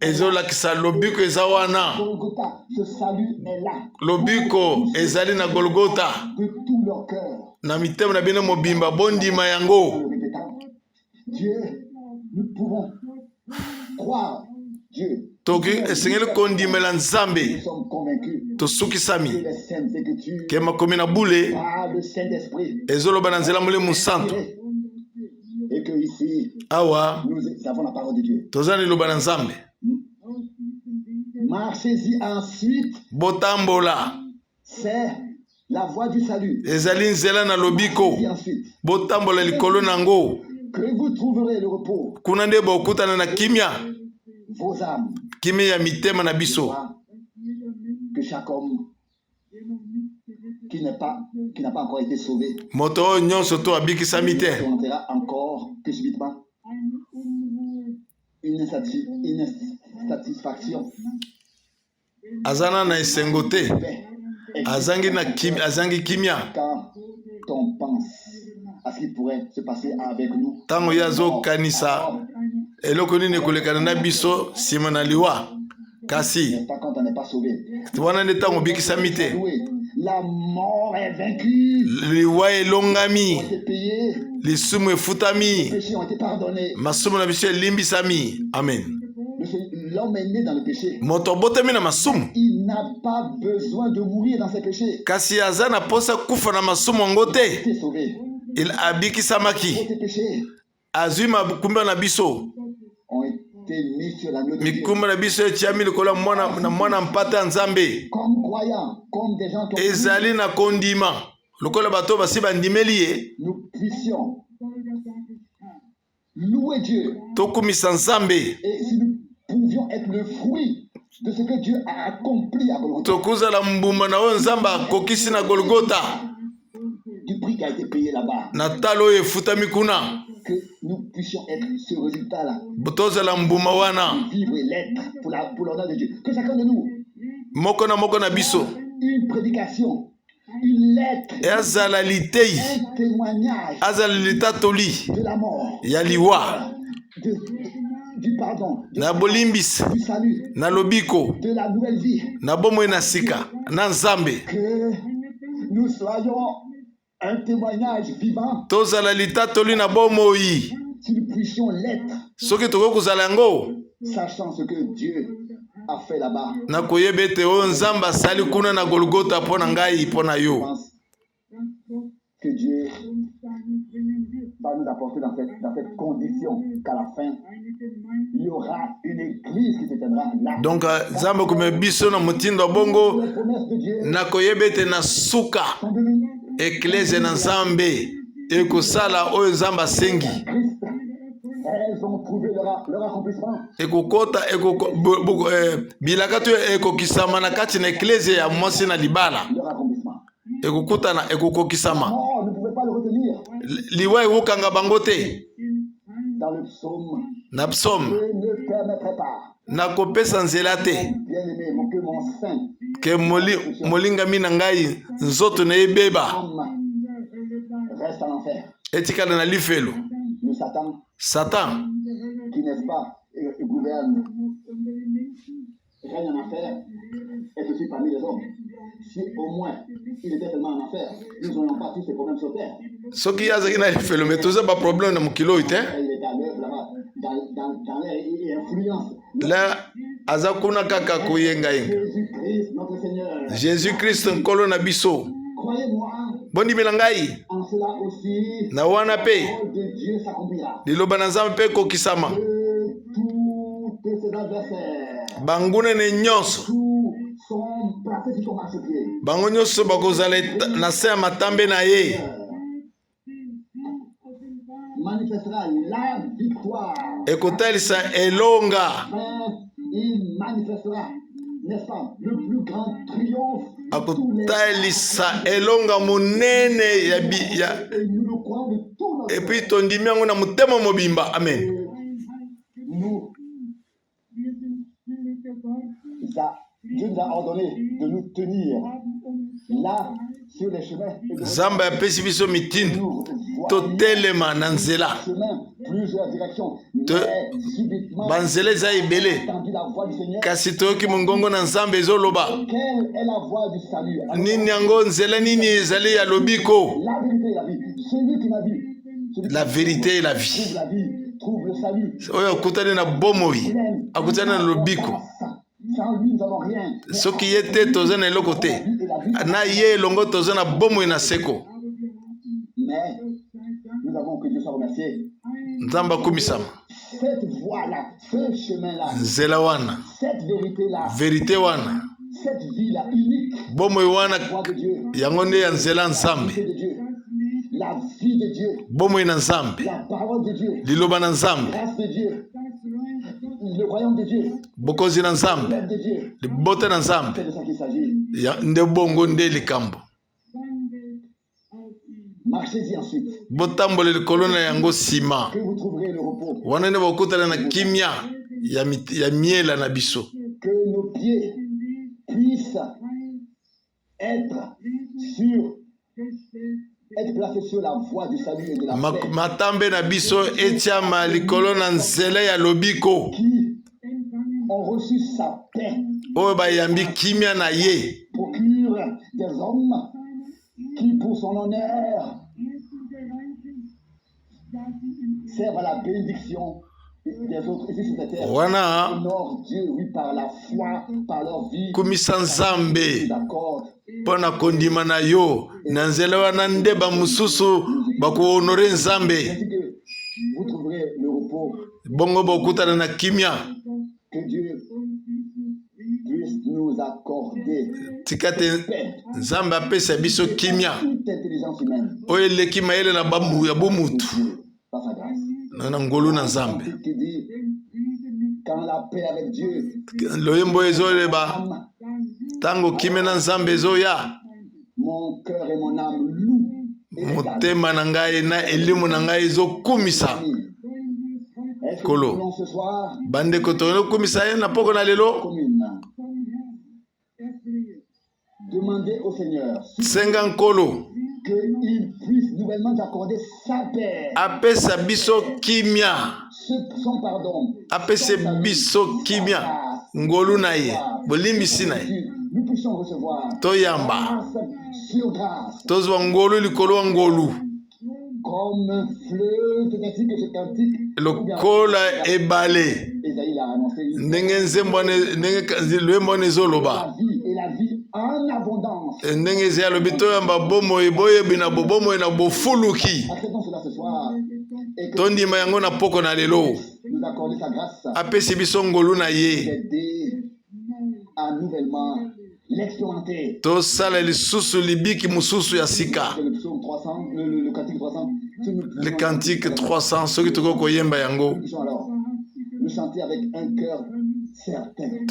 S2: Ezolakisa lobiko eza wana. Lobiko ezali na Golgotha. Na mitema na bino mobimba bondima yango. Toki esengeli kondimela nzambe. Tosukisami ke makomi na bule ezoloba na nzela molimo santo. Awa tozali loba na nzambe. Botambola ezali nzela na lobiko. Botambola likolo nango
S1: que vous trouverez le repos.
S2: Kuna nde bokutana na kimia.
S1: Vos âmes.
S2: Kimia ya mitema na biso.
S1: Que chaque homme qui n'a pas encore été sauvé.
S2: Moto nyonso to abikisa mite.
S1: On verra encore que subitement une insatisfaction.
S2: Azana na esengote. Azangi kimia.
S1: Quand on pense à ce qui pourrait se passer avec nous.
S2: Tango yazo kanisa eloko nini kolekana na biso sima na liwa kasi.
S1: Pas quand on n'est pas sauvé.
S2: Wana ne tango bikisa mite.
S1: La mort est vaincue.
S2: Liwa elongami. Lisumu efutami.
S1: Les péchés ont été pardonnés.
S2: Masumu na biso limbisami. Amen.
S1: L'homme est né dans le péché.
S2: Moto botemi na masumu.
S1: Il n'a pas besoin de mourir dans ses péchés.
S2: Kasi azana posa kufa na masumu ngote.
S1: Il est sauvé.
S2: Il abikisamaki. Azuma kumba na biso.
S1: Ont été mis sur l'agneau de Dieu.
S2: Mikumba na biso etiami likola mwana mpata nzambe.
S1: Comme croyants, comme des gens qui
S2: ezali na kondima. Lokola bato basi bandimeli ye.
S1: Nous puissions louer Dieu.
S2: Tokumisa nzambe.
S1: Et si nous pouvions être le fruit de ce que Dieu a accompli à Golgotha.
S2: Tokuzala mbumba na oyo nzambe akokisi na Golgotha.
S1: Du prix qui a été payé là-bas.
S2: Na talo efutami kuna.
S1: Que nous puissions être ce résultat-là.
S2: Botozala mbumba wana.
S1: Vivre et l'être pour l'honneur de Dieu. Que chacun de nous.
S2: Moko na biso.
S1: Une prédication. Une lettre.
S2: Azala litei.
S1: Un témoignage.
S2: Azala litatoli.
S1: De la mort.
S2: Ya liwa.
S1: Du pardon.
S2: Na bolimbis.
S1: Du salut.
S2: Na lobiko.
S1: De la nouvelle vie.
S2: Na bomo na sika. Na nzambe.
S1: Que nous soyons un témoignage vivant.
S2: Tozala litatoli na bomo yi.
S1: Si nous puissions l'être.
S2: Soki toko kuzala yango.
S1: Sachant ce que Dieu a fait là-bas.
S2: Na koyebe te o nzamba sali kuna na Golgotha pona ngai pona yo.
S1: Que Dieu va nous apporter dans cette condition qu'à la fin il y aura une église qui se tiendra là. Donc
S2: nzamba kume biso na mutindo bongo na koyebe te na suka ekleze na nzambe ekosala oyo nzamba sengi.
S1: Elles ont trouvé leur accomplissement.
S2: Ekokota bilakatu ekokisama na kati na ekleze ya mwasi na libala.
S1: Leur accomplissement.
S2: Ekokuta na ekokokisama.
S1: Non, ne pouvez pas le retenir.
S2: Liwa ekokanga bango te.
S1: Dans le psaume.
S2: Na psaume.
S1: Je ne permettrai pas.
S2: Na kopesa nzela te.
S1: Bien-aimé, que mon sein.
S2: Ke molingami na ngai nzoto na ebeba.
S1: Reste en enfer.
S2: Etikala na lifelo.
S1: Le
S2: Satan.
S1: Qui n'est-ce pas, gouverne, règne en enfer, est aussi parmi les hommes. Si au moins il était tellement en enfer, nous n'aurions pas tous ces problèmes sur terre.
S2: Ce qui a été fait, mais tout ça pas problème dans mon kilo,
S1: il est à l'œuvre là-bas, dans l'air et influence.
S2: Là, azakuna kaka kuyenga yenga.
S1: Jésus-Christ, notre Seigneur.
S2: Jésus-Christ nkolo na biso.
S1: Croyez-moi.
S2: Bondi melangai.
S1: En cela aussi.
S2: Na wana pe.
S1: De Dieu s'accomplira.
S2: Liloba na nzambe pe kokisama.
S1: Tous ces adversaires.
S2: Bangune ne nyonso.
S1: Sont placés sur ton marchepied.
S2: Bango nyonso bakozala na se ya matambe na ye.
S1: Manifestera la victoire.
S2: Ekotalisa elonga.
S1: Il manifestera, n'est-ce pas, le plus grand triomphe.
S2: Akotalisa elonga monene ya
S1: et nous le croyons de tout notre.
S2: Et puis tondimi yango na motema mobimba. Amen.
S1: Nous, Dieu nous a ordonné de nous tenir là sur les chemins.
S2: Zamba apesi biso mitindo totelema na nzela.
S1: Plusieurs directions.
S2: Banzela eza ebele. Kasi toyoki mongongo na nzambe ezoloba.
S1: Quelle est la voie du salut?
S2: Nini yango nzela nini ezali ya lobiko?
S1: La vérité et la vie. Celui qui m'a dit.
S2: La vérité et la vie.
S1: Trouve le salut.
S2: Oyo akutani na bomoi. Akutani na lobiko.
S1: Sans lui, nous n'avons rien.
S2: Soki ye te toza na eloko te. Na ye elongo toza na bomoi na seko.
S1: Mais nous avons que Dieu soit remercié.
S2: Nzamba kumisama.
S1: Cette voie-là, ce chemin-là,
S2: nzela wana.
S1: Cette vérité-là,
S2: vérité wana.
S1: Cette vie-là unique.
S2: Bomoi wana yango nde ya nzela nzambe.
S1: La vie de Dieu.
S2: Bomoi na nzambe.
S1: La parole parole de Dieu,
S2: liloba na nzambe,
S1: grâce de Dieu, le royaume de Dieu,
S2: bokozi na nzambe,
S1: l'œuvre de Dieu.
S2: libote na nzambe,
S1: C'est de ça qu'il s'agit.
S2: nde bongo nde likambo.
S1: Marchez-y ensuite,
S2: Botambola likolo na yango sima.
S1: que vous trouverez le repos.
S2: Wana nde bokutana na kimia ya miela na biso.
S1: Que nos pieds puissent être placés sur la voie du salut et de la paix.
S2: Matambe na biso etiama likolo na nzela ya lobiko.
S1: Qui ont reçu sa paix.
S2: Oyo bayambi kimia na ye.
S1: Procure des hommes qui, pour son honneur, servent à la bénédiction des autres ici sur la terre.
S2: Wana
S1: Honore Dieu, oui, par la foi, par leur vie.
S2: kumisa nzambe
S1: D'accord.
S2: pona kondima na yo na nzela wana nde bamususu bakuhonore nzambe.
S1: Ainsi que vous trouverez le repos.
S2: Bongo bokutana na kimia.
S1: Que Dieu puisse nous accorder
S2: Tikate nzambe apesa biso kimia.
S1: toute intelligence humaine.
S2: Oyo eleki mayele na bambu ya bomutu.
S1: Par sa grâce.
S2: Na ngolu na nzambe.
S1: Qui dit, quand la paix avec Dieu,
S2: Loyembo ezoleba tango kimia na nzambe ezoya.
S1: mon cœur et mon âme louent.
S2: Motema na ngai na elimu na ngai ezokumisa.
S1: Est-ce que
S2: Kolo.
S1: nous voulons ce soir
S2: Bande kotono kumisa ye na poko na lelo.
S1: commune demander au Seigneur
S2: Senga nkolo
S1: qu'il puisse nouvellement accorder sa paix,
S2: apesa biso kimia.
S1: son pardon,
S2: Apese biso kimia. Ngolu na ye. Bolimbisi na ye.
S1: nous puissions recevoir
S2: Toyamba.
S1: grâce sur grâce,
S2: Tozwa ngolu likolo wa ngolu.
S1: comme un fleuve, c'est ainsi que ce cantique,
S2: Lokola ebale.
S1: Esaïe l'a annoncé,
S2: Ndenge nzembo ndenge lwembo nezoloba.
S1: la vie en abondance.
S2: Ndenge ezya lobi toyamba bomo eboye bina bobomo na bofuluki.
S1: Acceptons cela ce soir et que
S2: Tondima yango na poko na lelo.
S1: nous accorder sa grâce,
S2: Apesi biso ngolu na ye.
S1: d'aider à nouvellement l'expérimenter.
S2: Tosala lisusu libiki mususu ya sika.
S1: C'est le psaume 300, le cantique 300. Si nous
S2: Le cantique 300 soki toko koyemba yango.
S1: puissions alors le chanter avec un cœur certain.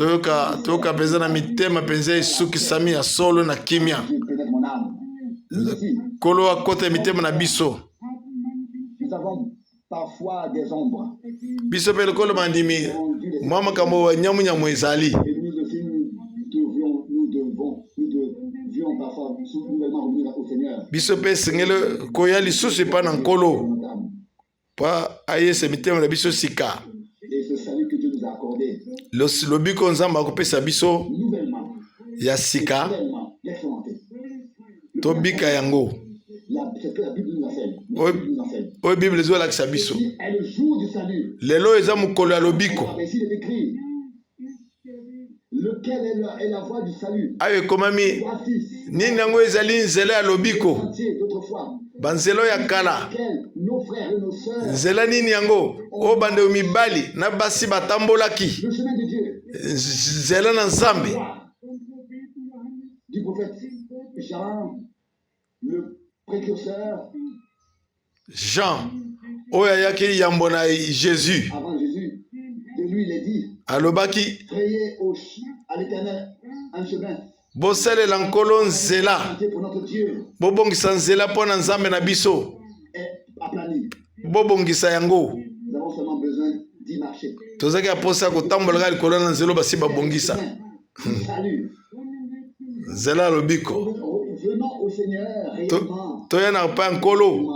S2: Toyoka penza na mitema penza esukisami ya solo na kimia.
S1: Dieu pénètre mon âme. Nous aussi,
S2: Kolo akota mitema na biso.
S1: nous avons parfois des ombres.
S2: Biso pe lokolo mandimi. Mwa makambo wa nyamu nyamu ezali.
S1: Et nous aussi, nous devions parfois nouvellement revenir au Seigneur.
S2: Biso pe sengele koya lisusu pa na nkolo. Pa ayese mitema na biso sika.
S1: Et ce salut que Dieu nous a accordé,
S2: Lobiko nzamba akopesa biso
S1: nouvellement,
S2: ya sika.
S1: nouvellement, l'expérimenter.
S2: Tobika yango.
S1: C'est ce que la Bible nous enseigne. La Bible nous enseigne.
S2: Oyo Bible ezolakisa biso.
S1: Ici est le jour du salut.
S2: Lelo eza mokolo ya lobiko.
S1: Et ici, il est écrit, lequel est la voie du salut.
S2: Ayo ekomami
S1: Voici
S2: nini yango ezali nzela ya lobiko.
S1: sentier d'autrefois,
S2: Banzelo ya kala.
S1: lequel nos frères et nos sœurs,
S2: Nzela nini yango o bande mibali na basi batambolaki.
S1: le chemin de Dieu,
S2: Nzela na nzambe.
S1: du prophète Jean, le précurseur,
S2: Jean oyo ayaki yambo na Jésus.
S1: avant Jésus, de lui il est dit,
S2: Alobaki
S1: frayez à l'Éternel un chemin,
S2: bosalela nkolo nzela.
S1: sentier pour notre Dieu
S2: Bobongisa nzela mpo na nzambe na biso.
S1: est aplani.
S2: Bobongisa yango.
S1: Nous avons seulement besoin d'y marcher.
S2: Tozaki aposa kotambolaka likolo na nzela basi babongisa.
S1: Salut.
S2: Nzela ya lobiko.
S1: Venons au Seigneur réellement.
S2: Toya na pa nkolo.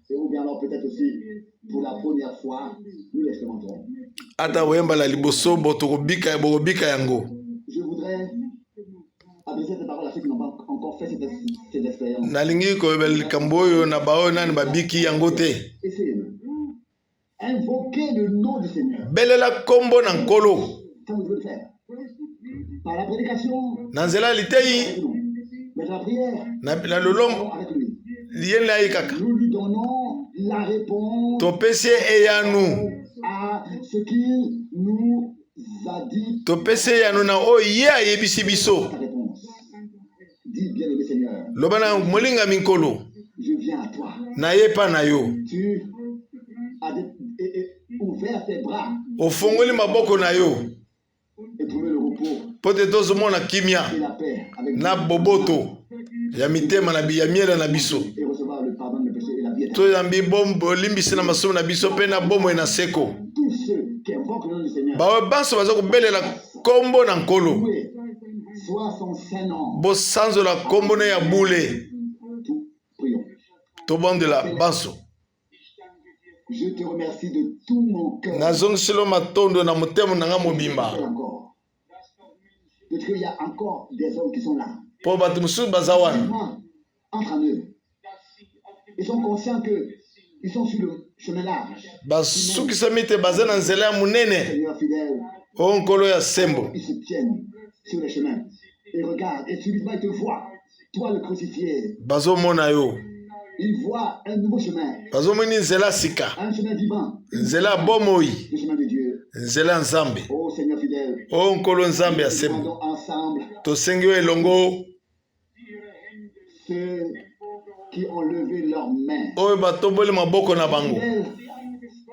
S1: Et ou bien alors peut-être aussi pour la première fois, nous l'expérimenterons.
S2: Ata wemba la liboso bokobika yango.
S1: Je voudrais adresser cette parole à ceux qui n'ont pas encore fait cette expérience.
S2: Nalingi koyeba likambo oyo na baoyo nani babiki yango te.
S1: Essayez-le. Invoquez le nom du Seigneur.
S2: Belela kombo na nkolo.
S1: Ça, vous devez le faire. Par la prédication,
S2: Na nzela litei
S1: mais dans la prière,
S2: na lolongo
S1: avec lui.
S2: liyen lai kaka.
S1: Nous lui donnons la réponse
S2: Topesi eyanu.
S1: à ce qu'il nous a dit.
S2: Topesi eyanu na oyo ye ayebisi biso.
S1: Ta réponse. Dis bien aimé Seigneur,
S2: Loba na molinga minkolo.
S1: je viens à toi.
S2: Na ye pa na yo.
S1: Tu ouvert tes bras.
S2: Ofongoli maboko na yo.
S1: Et trouver le repos.
S2: Pote tozomona kimia.
S1: Et la paix avec
S2: na boboto. Ya mitema na ya miela na biso.
S1: Et recevoir le pardon de péché et la vie éternelle.
S2: To yambi bombo limbisi na masumu na biso pe na bomo na seko.
S1: Tous ceux qui invoquent le nom du Seigneur.
S2: Ba banso baza kobelela kombo na nkolo.
S1: Soit son Saint-Nom.
S2: Bo sanzo la kombo na ya bule.
S1: Prions.
S2: To bondela banso.
S1: Je te remercie de tout mon cœur.
S2: Nazongisilo matondo na motemo na nga mobimba.
S1: Parce qu'il y a encore des hommes qui sont là.
S2: Po batu musu bazawana.
S1: Entre en eux. Ils sont conscients que ils sont sur le chemin large.
S2: Basuki samite bazana nzela munene.
S1: Seigneur fidèle.
S2: O nkolo ya sembo.
S1: Ils se tiennent sur le chemin et regardent et subitement ils te voient. Toi le crucifié.
S2: Bazo mona yo.
S1: Ils voient un nouveau chemin.
S2: Bazo moni nzela sika.
S1: Un chemin vivant.
S2: Nzela bomoi.
S1: Le chemin de Dieu.
S2: Nzela nzambe.
S1: Oh Seigneur fidèle.
S2: O nkolo nzambe ya sembo.
S1: Ensemble.
S2: Tosengi yo elongo.
S1: Ceux qui ont levé leurs mains.
S2: Oyo batomboli maboko na bango.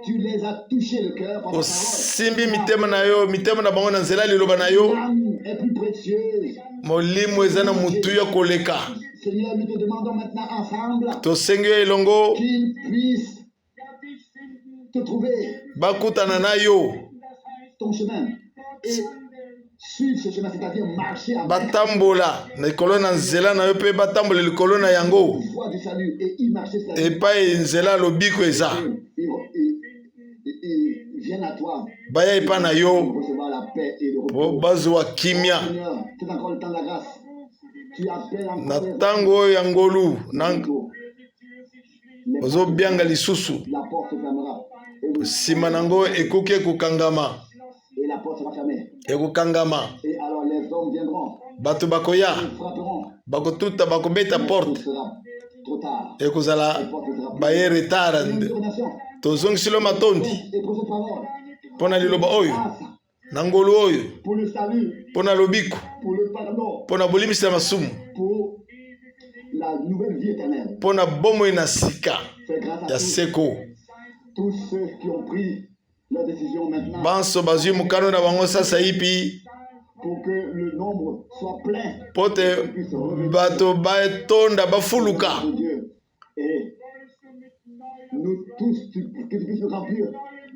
S1: Tu les as touchés le cœur par ta parole.
S2: Osimbi mitema na yo, mitema na bango na nzela liloba na yo.
S1: L'âme est plus précieuse.
S2: Molimo eza na mutu yo koleka.
S1: Seigneur, nous te demandons maintenant ensemble
S2: Tosengi yo elongo.
S1: qu'ils puissent te trouver
S2: Bakutana na yo.
S1: ton chemin et suivre ce chemin, c'est-à-dire marcher avec
S2: Batambola na likolo na nzela na yo pe batambola likolo na yango.
S1: la voie du salut et y marcher, c'est-à-dire
S2: Epai nzela lobiko eza.
S1: ils viennent à toi
S2: Baya epa na yo.
S1: pour recevoir la paix et le repos.
S2: O bazwa kimia.
S1: Seigneur, c'est encore le temps de la grâce. Tu appelles
S2: Na
S1: encore
S2: tango ya ngolu na
S1: les
S2: ozo bianga lisusu.
S1: la porte se fermera
S2: Sima nango ekoki kukangama.
S1: et la porte sera fermée.
S2: Ekukangama.
S1: Et alors les hommes viendront,
S2: Bato bakoya.
S1: ils frapperont.
S2: Bakotuta bakobeta
S1: Ce
S2: porte.
S1: sera trop tard.
S2: Ekozala
S1: Les portes ne sera
S2: baye
S1: plus.
S2: retard.
S1: Une ordination.
S2: Tozongisilo matondi.
S1: Et pour cette parole,
S2: Pona liloba oyo.
S1: grâce
S2: Na ngolu oyo.
S1: pour le salut,
S2: Pona lobiko.
S1: pour le pardon,
S2: Pona bolimisa masumu.
S1: pour la nouvelle vie éternelle.
S2: Pona bomo na sika.
S1: Fais grâce à
S2: Ya seko.
S1: tous ceux qui ont pris leur décision maintenant
S2: Banso bazui mukano na bango sasa ipi.
S1: pour que le nombre soit plein
S2: Pote bato baetonda bafuluka.
S1: de Dieu. Et nous tous, que tu puisses nous remplir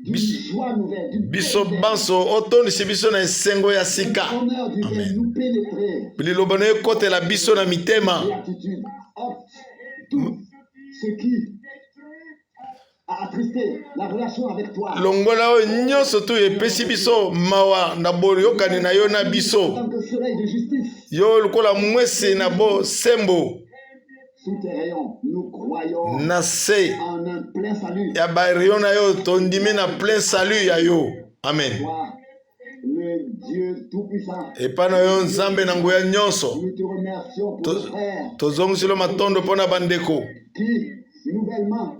S1: d'une joie nouvelle, d'une
S2: Biso banso otondisi biso na esengo ya sika.
S1: honneur du Dieu, nous pénétrer
S2: Liloba na ekotela biso na mitema.
S1: l'attitude. Tout ce qui a attristé la relation avec toi.
S2: Longola oyo nyonso tu epesi biso mawa na boyokani na yo na biso.
S1: En tant que soleil de justice,
S2: Yo lokola mwese na bo sembo.
S1: sous tes rayons, nous croyons
S2: Na se
S1: en un plein salut.
S2: ya bariyo na yo tondimi na plein salut ya yo. Amen.
S1: Toi, le Dieu Tout-Puissant,
S2: Epa na yo nzambe na nguya nyonso.
S1: nous te remercions pour nos frères
S2: Tozongisilo matondo mpona bandeko.
S1: qui, nouvellement,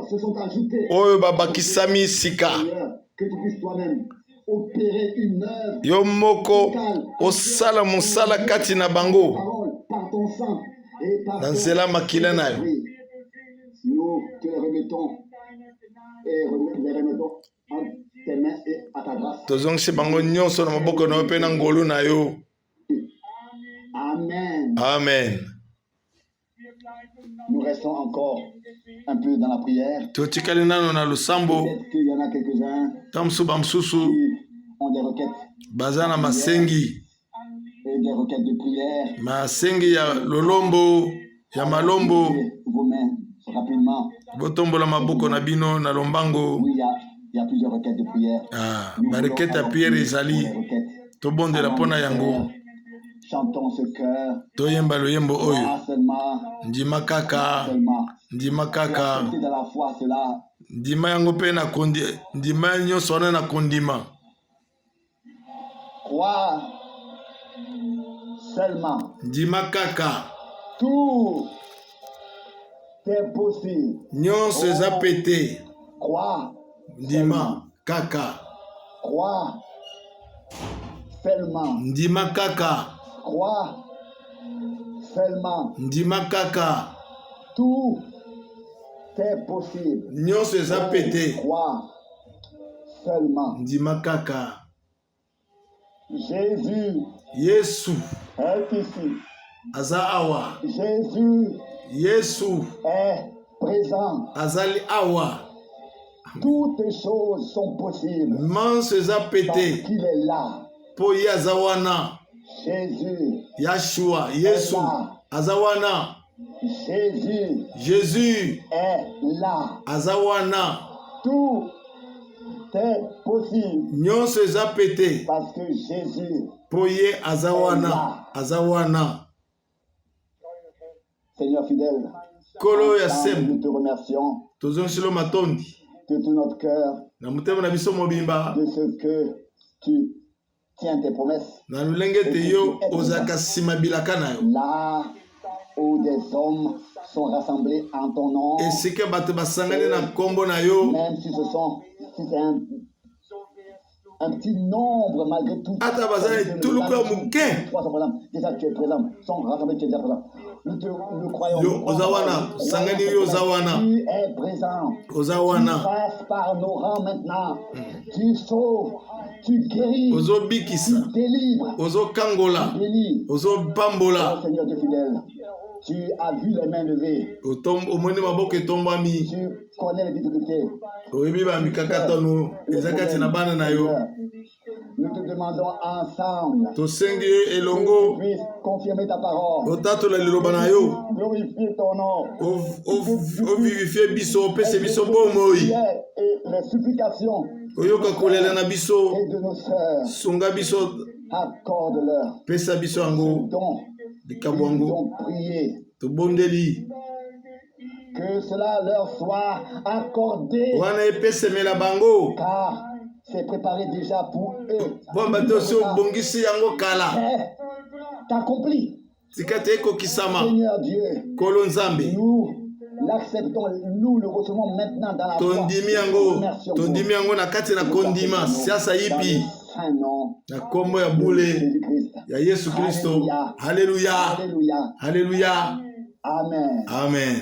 S1: se sont ajoutés.
S2: Oyo babakisami sika.
S1: Seigneur, que tu puisses toi-même opérer une œuvre
S2: Yo moko osala mosala kati na bango.
S1: parole par ton sang et par
S2: Na
S1: ton
S2: nzela makila na yo.
S1: esprit. Nous te remettons et les remettons en tes mains et à ta grâce.
S2: Tozongisi bango nyonso na maboko na yo pe na ngolu na yo.
S1: Amen.
S2: Amen.
S1: Nous restons encore un peu dans la prière.
S2: Totikali nano na lusambo.
S1: Peut-être qu'il y en a quelques-uns
S2: Tamsu bamsusu
S1: qui ont des requêtes
S2: baza na masengi.
S1: et des requêtes de prière.
S2: Masengi ya lolombo ya malombo.
S1: Levez vos mains rapidement.
S2: Botombola maboko na bino na lombango.
S1: Oui, il y a plusieurs requêtes de prière.
S2: Ah,
S1: Nous
S2: barekete
S1: voulons
S2: ya pierre
S1: alors
S2: ezali.
S1: prier pour les requêtes.
S2: Tobondela pona yango.
S1: Chantons ce cœur.
S2: Toyemba loyembo oyo.
S1: Seulement,
S2: Ndima kaka.
S1: seulement.
S2: Ndima kaka.
S1: Accepter dans la foi cela.
S2: Ndima yango pe na kondi. Ndima nyonso wana na kondima.
S1: Croire seulement.
S2: Ndima kaka.
S1: Tout est possible.
S2: Nyonso eza pete.
S1: Croire.
S2: Ndima kaka.
S1: Croire seulement.
S2: Ndima kaka.
S1: Croire seulement.
S2: Ndima kaka.
S1: Tout est possible.
S2: Nyonso eza pete.
S1: Croire seulement.
S2: Ndimakaka.
S1: Jésus
S2: Yesu.
S1: est ici.
S2: Azaawa.
S1: Jésus
S2: Yesu.
S1: est présent.
S2: Azali awa.
S1: Toutes les choses sont possibles.
S2: Manse eza
S1: Parce
S2: pété.
S1: qu'il est là.
S2: Po ye azawana.
S1: Jésus
S2: Yashua.
S1: est
S2: Yesu.
S1: là.
S2: Azawana.
S1: Jésus
S2: Jésus.
S1: est là.
S2: Azawana.
S1: Tout est possible.
S2: Nyonso eza pété.
S1: Parce que Jésus,
S2: Po ye azawana. Azawana.
S1: Seigneur fidèle,
S2: Kolo ya
S1: ensemble,
S2: sembo.
S1: nous te remercions
S2: Tozongishilo matondi.
S1: de tout notre cœur
S2: Na mutema na biso mobimba.
S1: de ce que tu tiens tes promesses.
S2: Na lulenge te yo ozaka sima bilaka na yo.
S1: Là où des hommes sont rassemblés en ton nom,
S2: Esika bato basangani na kombo na yo.
S1: même si c'est un petit nombre malgré tout.
S2: Ata bazali tuluka muke.
S1: 300 par exemple, déjà tu es présent, sont rassemblés, tu es déjà présent. Nous croyons.
S2: Yo ozawana, sangani yo ozawana.
S1: Tu es présent.
S2: Ozawana.
S1: Tu passes par nos rangs maintenant. Tu sauves, tu guéris,
S2: Ozo bikisa.
S1: tu délivres,
S2: Ozo kangola.
S1: tu bénis.
S2: Ozo bambola.
S1: Oh Seigneur Dieu fidèle, tu as vu les mains levées.
S2: Omoni maboko etombami.
S1: Tu connais les difficultés.
S2: Oyebi ba mikaka tonu ezakati na bana na yo.
S1: Nous te demandons ensemble
S2: Tosengi yo elongo.
S1: que tu puisses confirmer ta parole.
S2: Otatola liloba na yo.
S1: Glorifier ton nom.
S2: Ovivifie biso opese biso bomoi.
S1: Et les supplications
S2: Oyoka kolela na biso.
S1: et de nos sœurs,
S2: Sunga biso.
S1: accorde-leur
S2: Pesa biso
S1: ce
S2: yango.
S1: don.
S2: Likambo
S1: Ils
S2: yango.
S1: ont prié.
S2: Tobondeli.
S1: Que cela leur soit accordé,
S2: Wana epesemela bango.
S1: car c'est préparé déjà pour eux.
S2: Bon bato so bongisi yango kala.
S1: C'est accompli.
S2: Tikate ekokisama.
S1: Seigneur Dieu,
S2: Kolo Nzambe.
S1: nous l'acceptons, nous le recevons maintenant dans la foi.
S2: Tondimi
S1: Nous
S2: yango.
S1: remercions
S2: Tondimi yango na kati na kondima. Siasa
S1: dans
S2: yipi.
S1: le saint nom
S2: Na kombo ya
S1: de
S2: bule.
S1: Jésus-Christ.
S2: Ya Yesu Kristo.
S1: Alléluia.
S2: Haleluya.
S1: Alléluia.
S2: Haleluya.
S1: Amen.
S2: Amen.